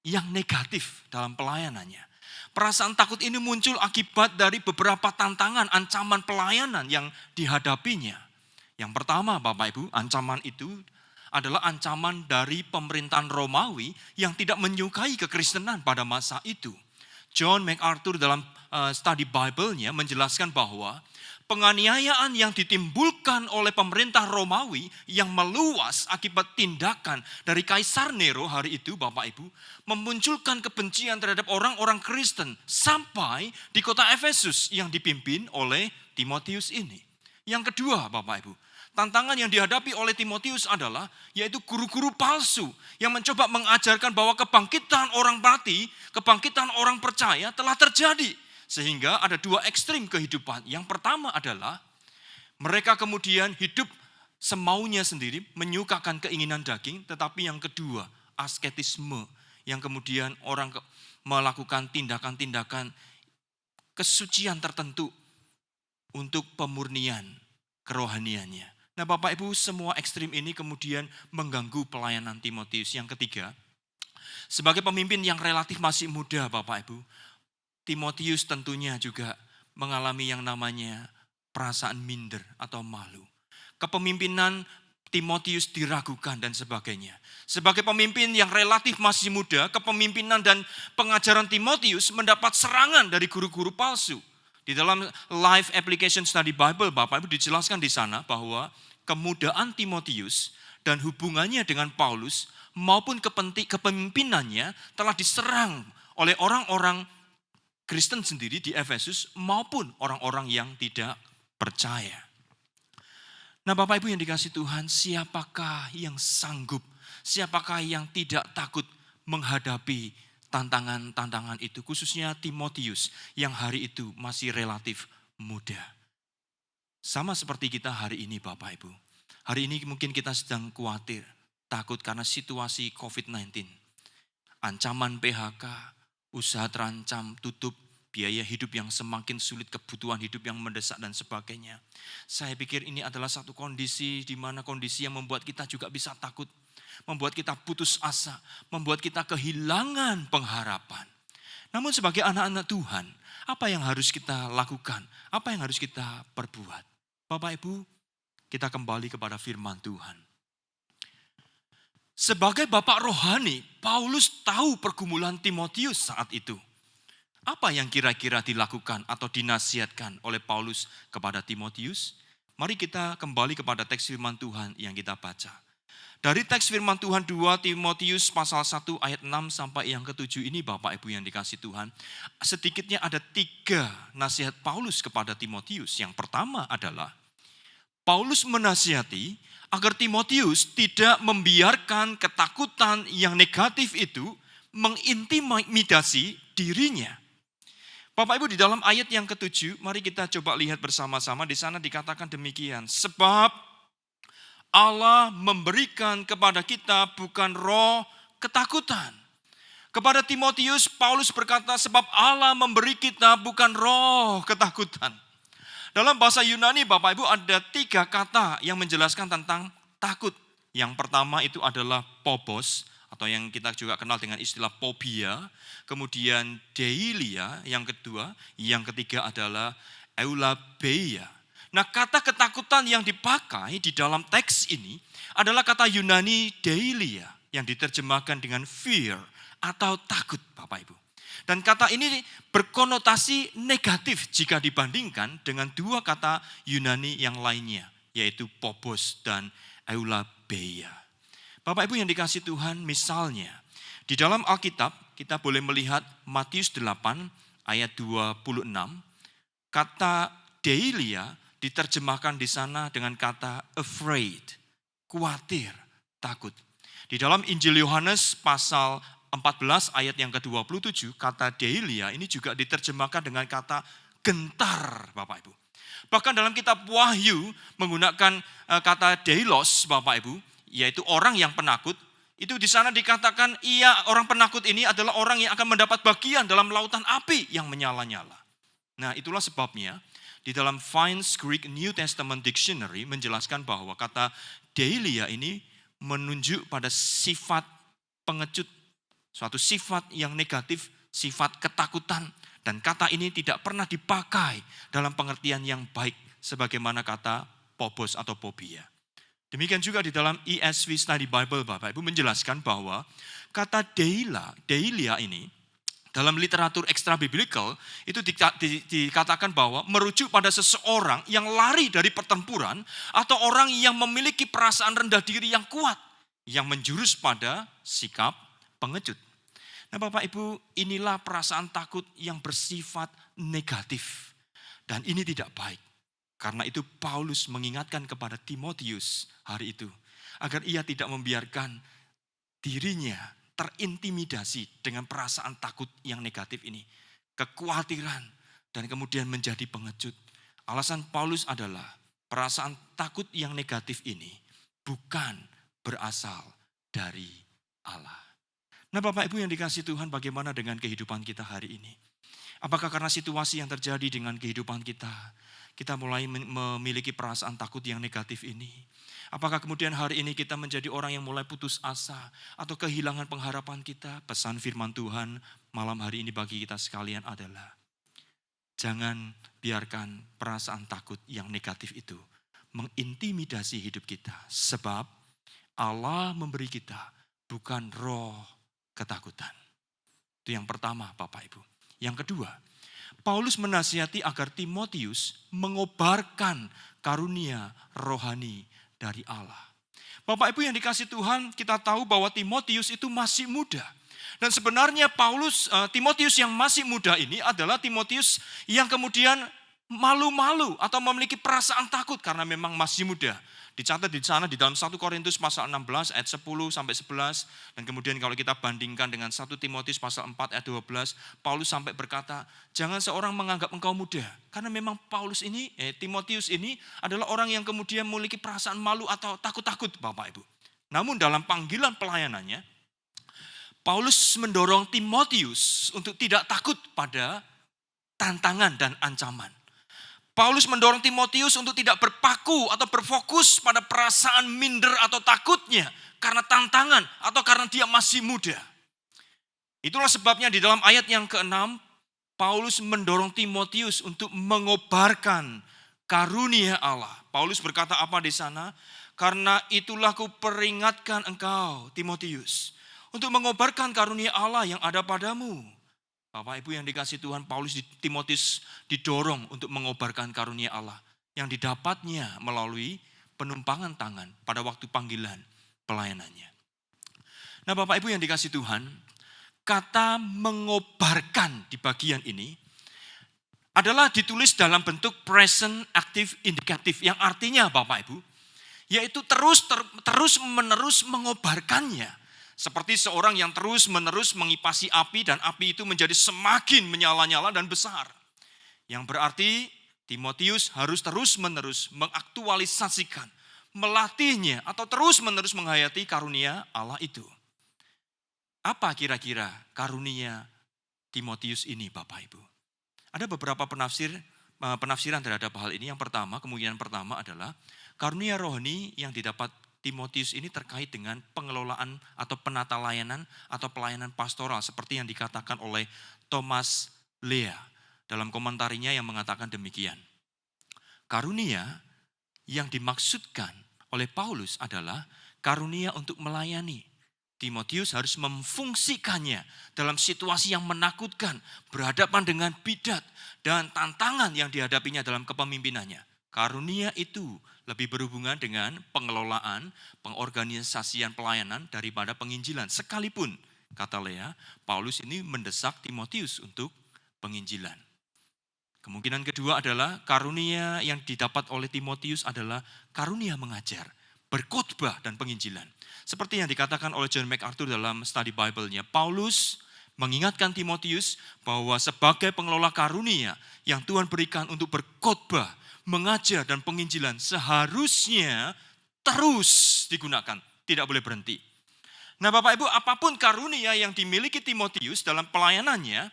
yang negatif dalam pelayanannya. Perasaan takut ini muncul akibat dari beberapa tantangan, ancaman pelayanan yang dihadapinya. Yang pertama, Bapak Ibu, ancaman itu adalah ancaman dari pemerintahan Romawi yang tidak menyukai kekristenan pada masa itu. John MacArthur dalam study Bible-nya menjelaskan bahwa penganiayaan yang ditimbulkan oleh pemerintah Romawi yang meluas akibat tindakan dari Kaisar Nero hari itu, Bapak Ibu, memunculkan kebencian terhadap orang-orang Kristen sampai di kota Efesus yang dipimpin oleh Timotius ini. Yang kedua, Bapak Ibu, Tantangan yang dihadapi oleh Timotius adalah yaitu guru-guru palsu yang mencoba mengajarkan bahwa kebangkitan orang mati, kebangkitan orang percaya telah terjadi. Sehingga ada dua ekstrim kehidupan. Yang pertama adalah mereka kemudian hidup semaunya sendiri, menyukakan keinginan daging. Tetapi yang kedua, asketisme, yang kemudian orang melakukan tindakan-tindakan kesucian tertentu untuk pemurnian kerohaniannya. Nah Bapak Ibu, semua ekstrim ini kemudian mengganggu pelayanan Timotius. Yang ketiga, sebagai pemimpin yang relatif masih muda Bapak Ibu, Timotius tentunya juga mengalami yang namanya perasaan minder atau malu. Kepemimpinan Timotius diragukan dan sebagainya. Sebagai pemimpin yang relatif masih muda, kepemimpinan dan pengajaran Timotius mendapat serangan dari guru-guru palsu. Di dalam Live Application Study Bible, Bapak Ibu dijelaskan di sana bahwa kemudaan Timotius dan hubungannya dengan Paulus maupun kepemimpinannya telah diserang oleh orang-orang Kristen sendiri di Efesus maupun orang-orang yang tidak percaya. Nah Bapak Ibu yang dikasihi Tuhan, siapakah yang sanggup, siapakah yang tidak takut menghadapi tantangan-tantangan itu, khususnya Timotius yang hari itu masih relatif muda. Sama seperti kita hari ini Bapak Ibu. Hari ini mungkin kita sedang khawatir, takut karena situasi COVID-19. Ancaman PHK, usaha terancam tutup, biaya hidup yang semakin sulit, kebutuhan hidup yang mendesak dan sebagainya. Saya pikir ini adalah satu kondisi di mana kondisi yang membuat kita juga bisa takut. Membuat kita putus asa, membuat kita kehilangan pengharapan. Namun sebagai anak-anak Tuhan, apa yang harus kita lakukan? Apa yang harus kita perbuat? Bapak Ibu, kita kembali kepada firman Tuhan. Sebagai bapak rohani, Paulus tahu pergumulan Timotius saat itu. Apa yang kira-kira dilakukan atau dinasihatkan oleh Paulus kepada Timotius? Mari kita kembali kepada teks firman Tuhan yang kita baca. Dari teks firman Tuhan 2 Timotius pasal 1 ayat 6 sampai yang ke-7 ini Bapak Ibu yang dikasihi Tuhan. Sedikitnya ada 3 nasihat Paulus kepada Timotius. Yang pertama adalah Paulus menasihati agar Timotius tidak membiarkan ketakutan yang negatif itu mengintimidasi dirinya. Bapak Ibu di dalam ayat yang ke-7, mari kita coba lihat bersama-sama. Di sana dikatakan demikian. Sebab Allah memberikan kepada kita bukan roh ketakutan. Kepada Timotius, Paulus berkata, sebab Allah memberi kita bukan roh ketakutan. Dalam bahasa Yunani, Bapak Ibu, ada 3 kata yang menjelaskan tentang takut. Yang pertama itu adalah phobos, atau yang kita juga kenal dengan istilah phobia. Kemudian deilia, yang kedua. Yang ketiga adalah eulabeia. Nah, kata ketakutan yang dipakai di dalam teks ini adalah kata Yunani deilia yang diterjemahkan dengan fear atau takut, Bapak Ibu. Dan kata ini berkonotasi negatif jika dibandingkan dengan 2 kata Yunani yang lainnya, yaitu phobos dan eulabeia. Bapak Ibu yang dikasihi Tuhan, misalnya di dalam Alkitab kita boleh melihat Matius 8 ayat 26, kata deilia diterjemahkan di sana dengan kata afraid, khawatir, takut. Di dalam Injil Yohanes pasal 14 ayat yang ke-27, kata deilia ini juga diterjemahkan dengan kata gentar, Bapak Ibu. Bahkan dalam kitab Wahyu menggunakan kata deilos, Bapak Ibu, yaitu orang yang penakut. Itu di sana dikatakan orang penakut ini adalah orang yang akan mendapat bagian dalam lautan api yang menyala-nyala. Nah, itulah sebabnya di dalam Vine's Greek New Testament Dictionary menjelaskan bahwa kata deilia ini menunjuk pada sifat pengecut, suatu sifat yang negatif, sifat ketakutan. Dan kata ini tidak pernah dipakai dalam pengertian yang baik sebagaimana kata phobos atau phobia. Demikian juga di dalam ESV Study Bible, Bapak Ibu, menjelaskan bahwa kata deilia ini dalam literatur ekstra biblical itu dikatakan bahwa merujuk pada seseorang yang lari dari pertempuran atau orang yang memiliki perasaan rendah diri yang kuat yang menjurus pada sikap pengecut. Nah, Bapak Ibu, inilah perasaan takut yang bersifat negatif dan ini tidak baik. Karena itu Paulus mengingatkan kepada Timotius hari itu, agar ia tidak membiarkan dirinya terintimidasi dengan perasaan takut yang negatif ini. Kekhawatiran dan kemudian menjadi pengecut. Alasan Paulus adalah perasaan takut yang negatif ini bukan berasal dari Allah. Nah Bapak Ibu yang dikasihi Tuhan, bagaimana dengan kehidupan kita hari ini? Apakah karena situasi yang terjadi dengan kehidupan kita mulai memiliki perasaan takut yang negatif ini? Apakah kemudian hari ini kita menjadi orang yang mulai putus asa atau kehilangan pengharapan kita? Pesan firman Tuhan malam hari ini bagi kita sekalian adalah, jangan biarkan perasaan takut yang negatif itu mengintimidasi hidup kita. Sebab Allah memberi kita bukan roh ketakutan. Itu yang pertama Bapak Ibu. Yang kedua, Paulus menasihati agar Timotius mengobarkan karunia rohani dari Allah. Bapak Ibu yang dikasihi Tuhan, kita tahu bahwa Timotius itu masih muda. Dan sebenarnya Timotius yang masih muda ini adalah Timotius yang kemudian malu-malu atau memiliki perasaan takut karena memang masih muda. Dicatat di sana di dalam 1 Korintus pasal 16 ayat 10 sampai 11. Dan kemudian kalau kita bandingkan dengan 1 Timotius pasal 4 ayat 12. Paulus sampai berkata, jangan seorang menganggap engkau muda. Karena memang Timotius ini adalah orang yang kemudian memiliki perasaan malu atau takut-takut Bapak Ibu. Namun dalam panggilan pelayanannya, Paulus mendorong Timotius untuk tidak takut pada tantangan dan ancaman. Paulus mendorong Timotius untuk tidak berpaku atau berfokus pada perasaan minder atau takutnya karena tantangan atau karena dia masih muda. Itulah sebabnya di dalam ayat yang ke-6, Paulus mendorong Timotius untuk mengobarkan karunia Allah. Paulus berkata apa di sana? Karena itulah kuperingatkan engkau, Timotius, untuk mengobarkan karunia Allah yang ada padamu. Bapak Ibu yang dikasihi Tuhan, Timotius didorong untuk mengobarkan karunia Allah yang didapatnya melalui penumpangan tangan pada waktu panggilan pelayanannya. Nah Bapak Ibu yang dikasihi Tuhan, kata mengobarkan di bagian ini adalah ditulis dalam bentuk present active indicative yang artinya Bapak Ibu, yaitu terus menerus mengobarkannya. Seperti seorang yang terus-menerus mengipasi api dan api itu menjadi semakin menyala-nyala dan besar. Yang berarti Timotius harus terus-menerus mengaktualisasikan, melatihnya atau terus-menerus menghayati karunia Allah itu. Apa kira-kira karunia Timotius ini Bapak Ibu? Ada beberapa penafsiran terhadap hal ini. Yang pertama, kemungkinan pertama adalah karunia rohani yang didapat Timotius ini terkait dengan pengelolaan atau penata layanan atau pelayanan pastoral seperti yang dikatakan oleh Thomas Lea dalam komentarinya yang mengatakan demikian. Karunia yang dimaksudkan oleh Paulus adalah karunia untuk melayani. Timotius harus memfungsikannya dalam situasi yang menakutkan, berhadapan dengan bidat dan tantangan yang dihadapinya dalam kepemimpinannya. Karunia itu lebih berhubungan dengan pengelolaan, pengorganisasian pelayanan daripada penginjilan. Sekalipun, kata Lea, Paulus ini mendesak Timotius untuk penginjilan. Kemungkinan kedua adalah karunia yang didapat oleh Timotius adalah karunia mengajar, berkhotbah dan penginjilan. Seperti yang dikatakan oleh John MacArthur dalam study Bible-nya, Paulus mengingatkan Timotius bahwa sebagai pengelola karunia yang Tuhan berikan untuk berkhotbah, mengajar dan penginjilan seharusnya terus digunakan, tidak boleh berhenti. Nah Bapak Ibu, apapun karunia yang dimiliki Timotius dalam pelayanannya,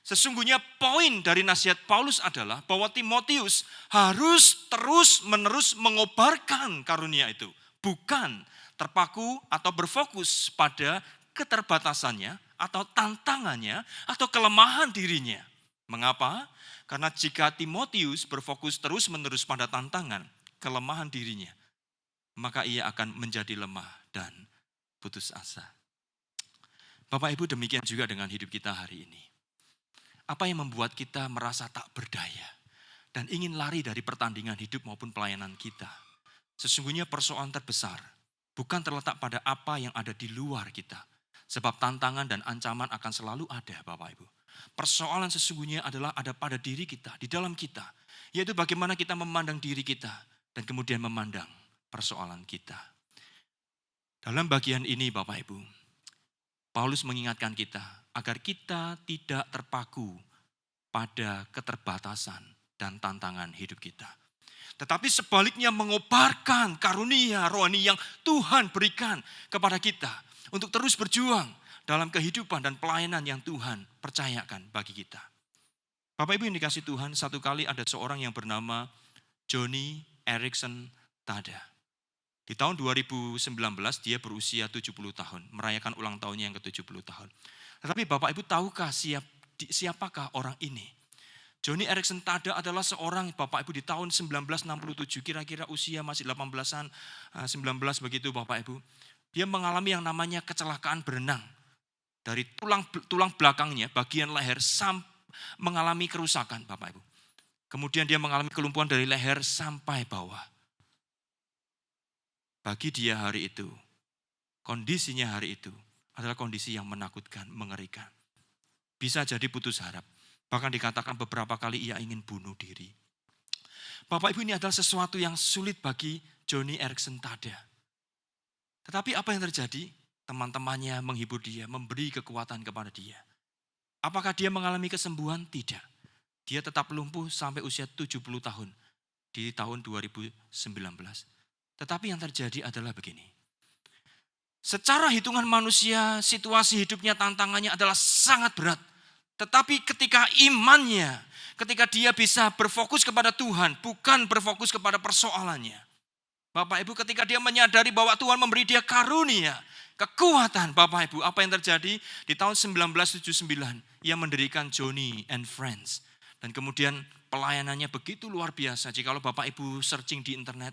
sesungguhnya poin dari nasihat Paulus adalah bahwa Timotius harus terus-menerus mengobarkan karunia itu, bukan terpaku atau berfokus pada keterbatasannya atau tantangannya atau kelemahan dirinya. Mengapa? Karena jika Timotius berfokus terus-menerus pada tantangan, kelemahan dirinya, maka ia akan menjadi lemah dan putus asa. Bapak Ibu, demikian juga dengan hidup kita hari ini. Apa yang membuat kita merasa tak berdaya dan ingin lari dari pertandingan hidup maupun pelayanan kita? Sesungguhnya persoalan terbesar bukan terletak pada apa yang ada di luar kita. Sebab tantangan dan ancaman akan selalu ada Bapak Ibu. Persoalan sesungguhnya adalah ada pada diri kita, di dalam kita, yaitu bagaimana kita memandang diri kita dan kemudian memandang persoalan kita. Dalam bagian ini Bapak Ibu, Paulus mengingatkan kita agar kita tidak terpaku pada keterbatasan dan tantangan hidup kita. Tetapi sebaliknya mengobarkan karunia rohani yang Tuhan berikan kepada kita untuk terus berjuang dalam kehidupan dan pelayanan yang Tuhan percayakan bagi kita. Bapak Ibu yang dikasih Tuhan, satu kali ada seorang yang bernama Joni Eareckson Tada. Di tahun 2019 dia berusia 70 tahun, merayakan ulang tahunnya yang ke-70 tahun. Tetapi Bapak Ibu tahukah siapakah orang ini? Joni Eareckson Tada adalah seorang Bapak Ibu di tahun 1967, kira-kira usia masih 18-an, 19 begitu Bapak Ibu. Dia mengalami yang namanya kecelakaan berenang. Dari tulang belakangnya, bagian leher mengalami kerusakan Bapak Ibu. Kemudian dia mengalami kelumpuhan dari leher sampai bawah. Bagi dia hari itu, kondisinya hari itu adalah kondisi yang menakutkan, mengerikan. Bisa jadi putus harap. Bahkan dikatakan beberapa kali ia ingin bunuh diri. Bapak Ibu, ini adalah sesuatu yang sulit bagi Joni Eareckson Tada. Tetapi apa yang terjadi? Teman-temannya menghibur dia, memberi kekuatan kepada dia. Apakah dia mengalami kesembuhan? Tidak. Dia tetap lumpuh sampai usia 70 tahun di tahun 2019. Tetapi yang terjadi adalah begini. Secara hitungan manusia, situasi hidupnya, tantangannya adalah sangat berat. Tetapi ketika imannya, ketika dia bisa berfokus kepada Tuhan, bukan berfokus kepada persoalannya. Bapak Ibu, ketika dia menyadari bahwa Tuhan memberi dia karunia, kekuatan, Bapak Ibu, apa yang terjadi? Di tahun 1979, ia mendirikan Joni and Friends. Dan kemudian pelayanannya begitu luar biasa. Jikalau Bapak Ibu searching di internet,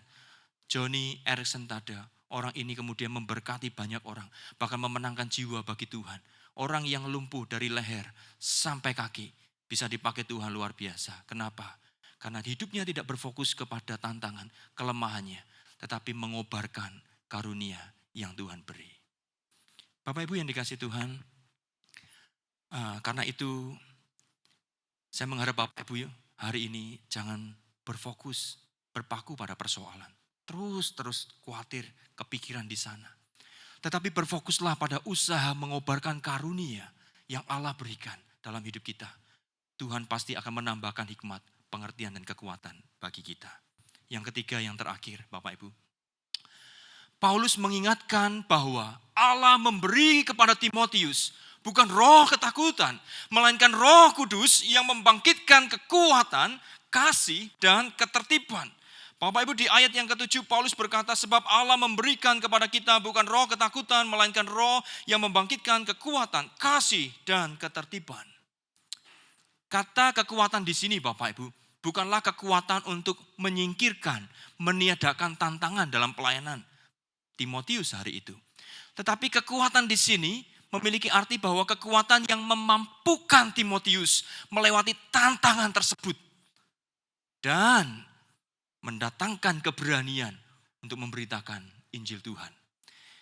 Joni Eareckson Tada, orang ini kemudian memberkati banyak orang, bahkan memenangkan jiwa bagi Tuhan. Orang yang lumpuh dari leher sampai kaki bisa dipakai Tuhan luar biasa. Kenapa? Karena hidupnya tidak berfokus kepada tantangan, kelemahannya, tetapi mengobarkan karunia yang Tuhan beri. Bapak Ibu yang dikasih Tuhan, karena itu saya mengharap Bapak Ibu hari ini jangan berpaku pada persoalan. Terus khawatir, kepikiran di sana. Tetapi berfokuslah pada usaha mengobarkan karunia yang Allah berikan dalam hidup kita. Tuhan pasti akan menambahkan hikmat, pengertian dan kekuatan bagi kita. Yang ketiga, yang terakhir Bapak Ibu. Paulus mengingatkan bahwa Allah memberi kepada Timotius bukan roh ketakutan, melainkan Roh Kudus yang membangkitkan kekuatan, kasih dan ketertiban. Bapak Ibu, di ayat yang ke-7 Paulus berkata, sebab Allah memberikan kepada kita bukan roh ketakutan, melainkan roh yang membangkitkan kekuatan, kasih, dan ketertiban. Kata kekuatan di sini Bapak Ibu, bukanlah kekuatan untuk menyingkirkan, meniadakan tantangan dalam pelayanan Timotius hari itu. Tetapi kekuatan di sini memiliki arti bahwa kekuatan yang memampukan Timotius melewati tantangan tersebut. Dan mendatangkan keberanian untuk memberitakan Injil Tuhan.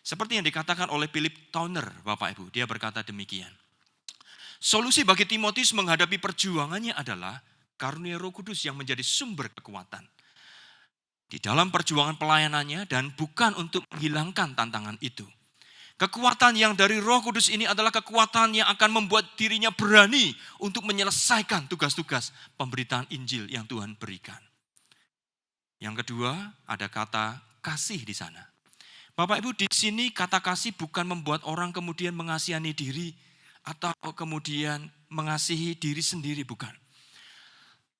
Seperti yang dikatakan oleh Philip Towner, Bapak Ibu, dia berkata demikian. Solusi bagi Timotius menghadapi perjuangannya adalah karunia Roh Kudus yang menjadi sumber kekuatan. Di dalam perjuangan pelayanannya dan bukan untuk menghilangkan tantangan itu. Kekuatan yang dari Roh Kudus ini adalah kekuatan yang akan membuat dirinya berani untuk menyelesaikan tugas-tugas pemberitaan Injil yang Tuhan berikan. Yang kedua, ada kata kasih di sana. Bapak Ibu, di sini kata kasih bukan membuat orang kemudian mengasihani diri atau kemudian mengasihi diri sendiri, bukan.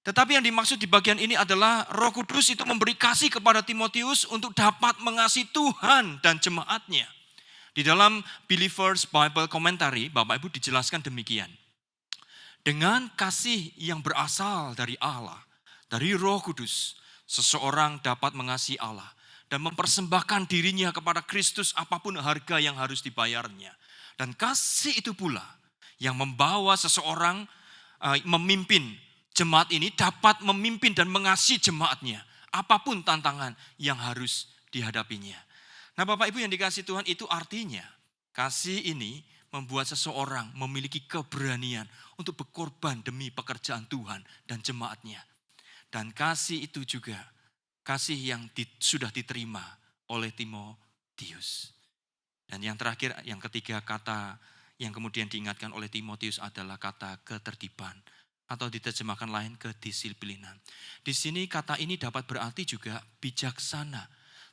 Tetapi yang dimaksud di bagian ini adalah Roh Kudus itu memberi kasih kepada Timotius untuk dapat mengasihi Tuhan dan jemaatnya. Di dalam Believers Bible Commentary, Bapak Ibu dijelaskan demikian. Dengan kasih yang berasal dari Allah, dari Roh Kudus, seseorang dapat mengasihi Allah dan mempersembahkan dirinya kepada Kristus apapun harga yang harus dibayarnya. Dan kasih itu pula yang membawa seseorang memimpin jemaat ini dapat memimpin dan mengasihi jemaatnya apapun tantangan yang harus dihadapinya. Nah Bapak Ibu yang dikasihi Tuhan, itu artinya kasih ini membuat seseorang memiliki keberanian untuk berkorban demi pekerjaan Tuhan dan jemaatnya. Dan kasih itu juga kasih yang sudah diterima oleh Timotius. Dan yang terakhir, yang ketiga kata yang kemudian diingatkan oleh Timotius adalah kata ketertiban. Atau diterjemahkan lain kedisiplinan. Di sini kata ini dapat berarti juga bijaksana.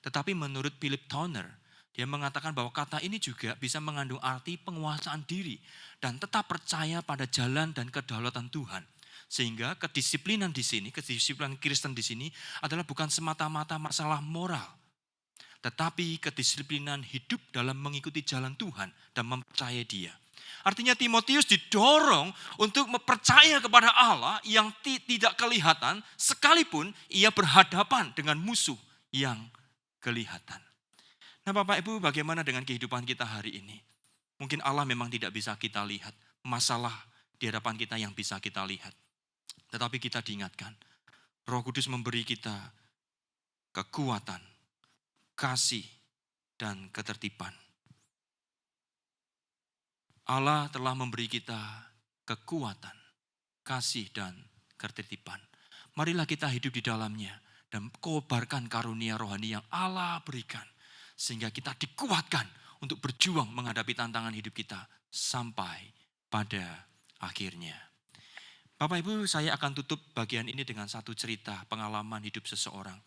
Tetapi menurut Philip Towner, dia mengatakan bahwa kata ini juga bisa mengandung arti penguasaan diri. Dan tetap percaya pada jalan dan kedaulatan Tuhan. Sehingga kedisiplinan di sini, kedisiplinan Kristen di sini adalah bukan semata-mata masalah moral. Tetapi kedisiplinan hidup dalam mengikuti jalan Tuhan dan mempercayai Dia. Artinya Timotius didorong untuk percaya kepada Allah yang tidak kelihatan sekalipun ia berhadapan dengan musuh yang kelihatan. Nah Bapak Ibu, bagaimana dengan kehidupan kita hari ini? Mungkin Allah memang tidak bisa kita lihat. Masalah di hadapan kita yang bisa kita lihat. Tetapi kita diingatkan, Roh Kudus memberi kita kekuatan, kasih, dan ketertiban. Allah telah memberi kita kekuatan, kasih, dan ketertiban. Marilah kita hidup di dalamnya dan kobarkan karunia rohani yang Allah berikan. Sehingga kita dikuatkan untuk berjuang menghadapi tantangan hidup kita sampai pada akhirnya. Bapak Ibu, saya akan tutup bagian ini dengan satu cerita pengalaman hidup seseorang.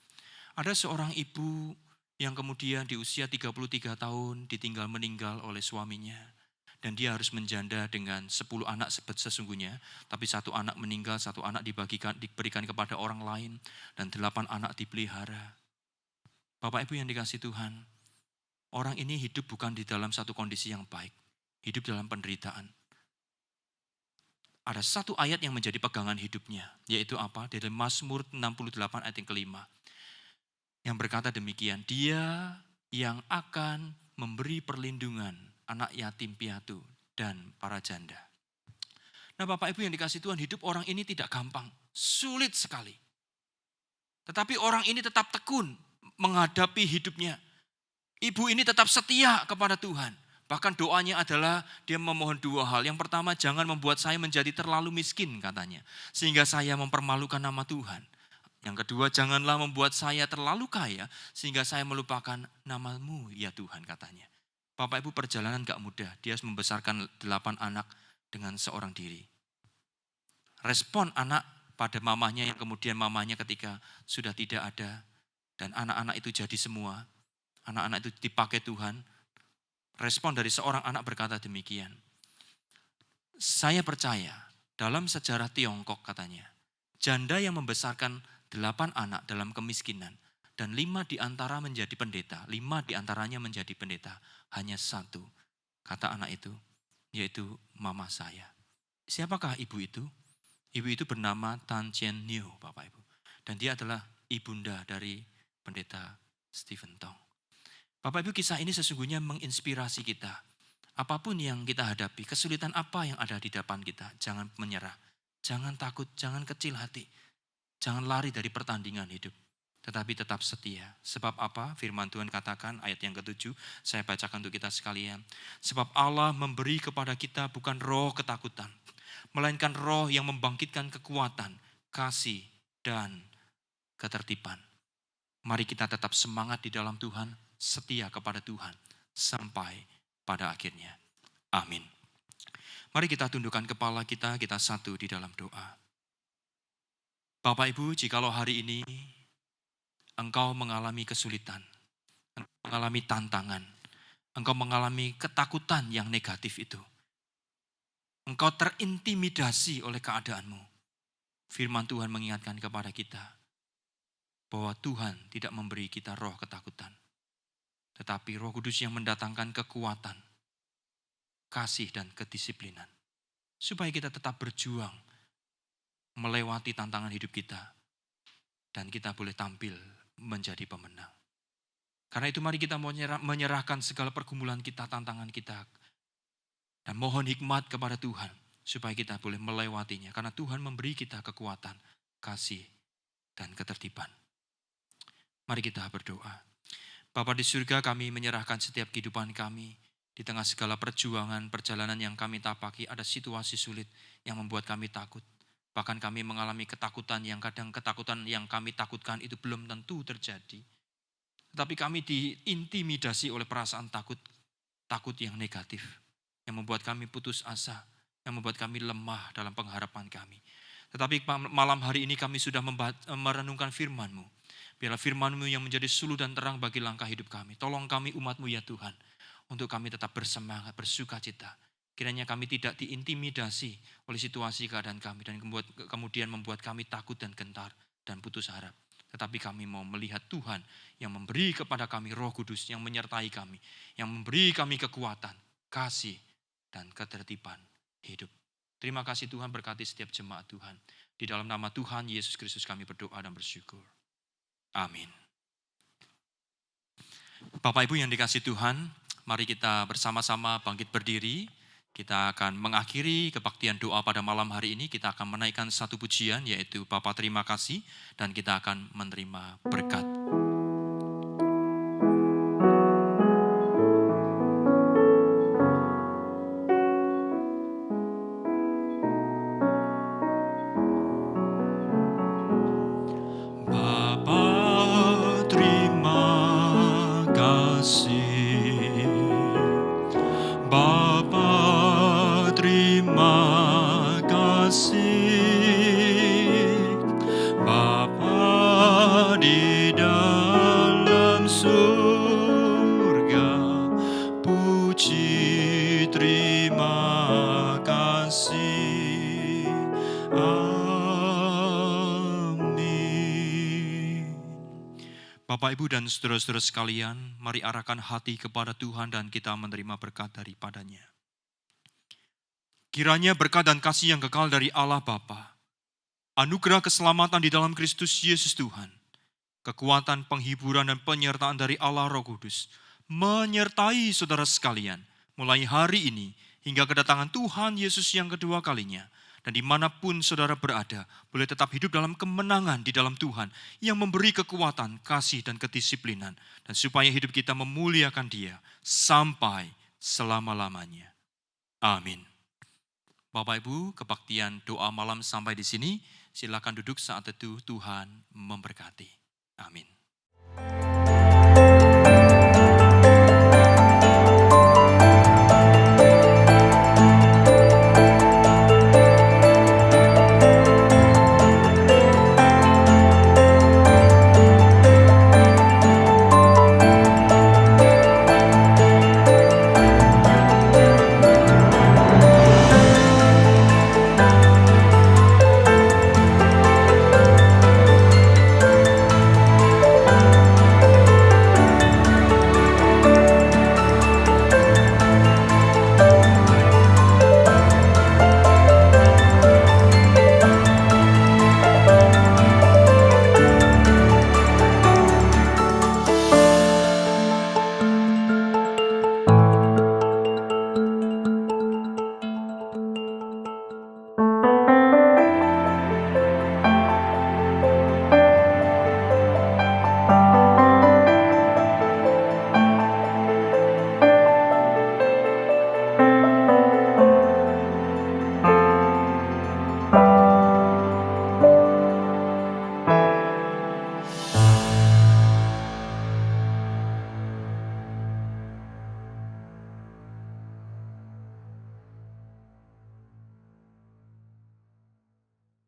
Ada seorang ibu yang kemudian di usia 33 tahun ditinggal meninggal oleh suaminya. Dan dia harus menjanda dengan 10 anak sesungguhnya. Tapi 1 anak meninggal, 1 anak diberikan kepada orang lain. Dan 8 anak dipelihara. Bapak Ibu yang dikasihi Tuhan, orang ini hidup bukan di dalam satu kondisi yang baik. Hidup dalam penderitaan. Ada satu ayat yang menjadi pegangan hidupnya. Yaitu apa? Dari Mazmur 68 ayat yang kelima. Yang berkata demikian, Dia yang akan memberi perlindungan anak yatim piatu dan para janda. Nah Bapak Ibu yang dikasihi Tuhan, hidup orang ini tidak gampang, sulit sekali. Tetapi orang ini tetap tekun menghadapi hidupnya. Ibu ini tetap setia kepada Tuhan. Bahkan doanya adalah dia memohon 2 hal. Yang pertama, jangan membuat saya menjadi terlalu miskin katanya. Sehingga saya mempermalukan nama Tuhan. Yang kedua, janganlah membuat saya terlalu kaya sehingga saya melupakan nama-Mu ya Tuhan katanya. Bapak Ibu, perjalanan gak mudah. Dia harus membesarkan 8 anak dengan seorang diri. Respon anak pada mamanya yang kemudian mamanya ketika sudah tidak ada. Dan anak-anak itu jadi semua. Anak-anak itu dipakai Tuhan. Respon dari seorang anak berkata demikian. Saya percaya dalam sejarah Tiongkok katanya. Janda yang membesarkan 8 anak dalam kemiskinan. Dan 5 diantara menjadi pendeta. 5 diantaranya menjadi pendeta. Hanya 1, kata anak itu, yaitu mama saya. Siapakah ibu itu? Ibu itu bernama Tan Chien Niu, Bapak Ibu. Dan dia adalah ibunda dari pendeta Stephen Tong. Bapak Ibu, kisah ini sesungguhnya menginspirasi kita. Apapun yang kita hadapi, kesulitan apa yang ada di depan kita, jangan menyerah. Jangan takut, jangan kecil hati. Jangan lari dari pertandingan hidup. Tetapi tetap setia. Sebab apa? Firman Tuhan katakan ayat yang ke-7. Saya bacakan untuk kita sekalian. Sebab Allah memberi kepada kita bukan roh ketakutan. Melainkan roh yang membangkitkan kekuatan, kasih, dan ketertiban. Mari kita tetap semangat di dalam Tuhan. Setia kepada Tuhan. Sampai pada akhirnya. Amin. Mari kita tundukkan kepala kita satu di dalam doa. Bapak Ibu, jikalau hari ini engkau mengalami kesulitan, engkau mengalami tantangan, engkau mengalami ketakutan yang negatif itu. Engkau terintimidasi oleh keadaanmu. Firman Tuhan mengingatkan kepada kita bahwa Tuhan tidak memberi kita roh ketakutan. Tetapi Roh Kudus yang mendatangkan kekuatan, kasih dan kedisiplinan. Supaya kita tetap berjuang melewati tantangan hidup kita. Dan kita boleh tampil menjadi pemenang. Karena itu mari kita menyerahkan segala pergumulan kita, tantangan kita. Dan mohon hikmat kepada Tuhan. Supaya kita boleh melewatinya. Karena Tuhan memberi kita kekuatan, kasih, dan ketertiban. Mari kita berdoa. Bapa di surga, kami menyerahkan setiap kehidupan kami. Di tengah segala perjuangan, perjalanan yang kami tapaki, ada situasi sulit yang membuat kami takut. Bahkan kami mengalami ketakutan yang kadang ketakutan yang kami takutkan itu belum tentu terjadi. Tetapi kami diintimidasi oleh perasaan takut yang negatif, yang membuat kami putus asa, yang membuat kami lemah dalam pengharapan kami. Tetapi malam hari ini kami sudah merenungkan firman-Mu. Biarlah firman-Mu yang menjadi suluh dan terang bagi langkah hidup kami. Tolong kami umat-Mu ya Tuhan, untuk kami tetap bersemangat, bersuka cita. Kiranya kami tidak diintimidasi oleh situasi keadaan kami dan kemudian membuat kami takut dan gentar dan putus harap. Tetapi kami mau melihat Tuhan yang memberi kepada kami Roh Kudus, yang menyertai kami, yang memberi kami kekuatan, kasih, dan ketertiban hidup. Terima kasih Tuhan, berkati setiap jemaat Tuhan. Di dalam nama Tuhan Yesus Kristus kami berdoa dan bersyukur. Amin. Bapak Ibu yang dikasih Tuhan, mari kita bersama-sama bangkit berdiri. Kita akan mengakhiri kebaktian doa pada malam hari ini. Kita akan menaikkan satu pujian, yaitu Bapa terima kasih, dan kita akan menerima berkat. Bapa terima kasih, Bapa terima kasih, Bapa di dalam surga, puji terima kasih. Amin. Bapak, Ibu, dan saudara-saudara sekalian, mari arahkan hati kepada Tuhan dan kita menerima berkat daripadanya. Kiranya berkat dan kasih yang kekal dari Allah Bapa, anugerah keselamatan di dalam Kristus Yesus Tuhan, kekuatan, penghiburan, dan penyertaan dari Allah Roh Kudus, menyertai saudara sekalian, mulai hari ini hingga kedatangan Tuhan Yesus yang kedua kalinya. Dan dimanapun saudara berada, boleh tetap hidup dalam kemenangan di dalam Tuhan, yang memberi kekuatan, kasih, dan kedisiplinan. Dan supaya hidup kita memuliakan Dia sampai selama-lamanya. Amin. Bapak Ibu, kebaktian doa malam sampai di sini. Silakan duduk saat itu, Tuhan memberkati. Amin.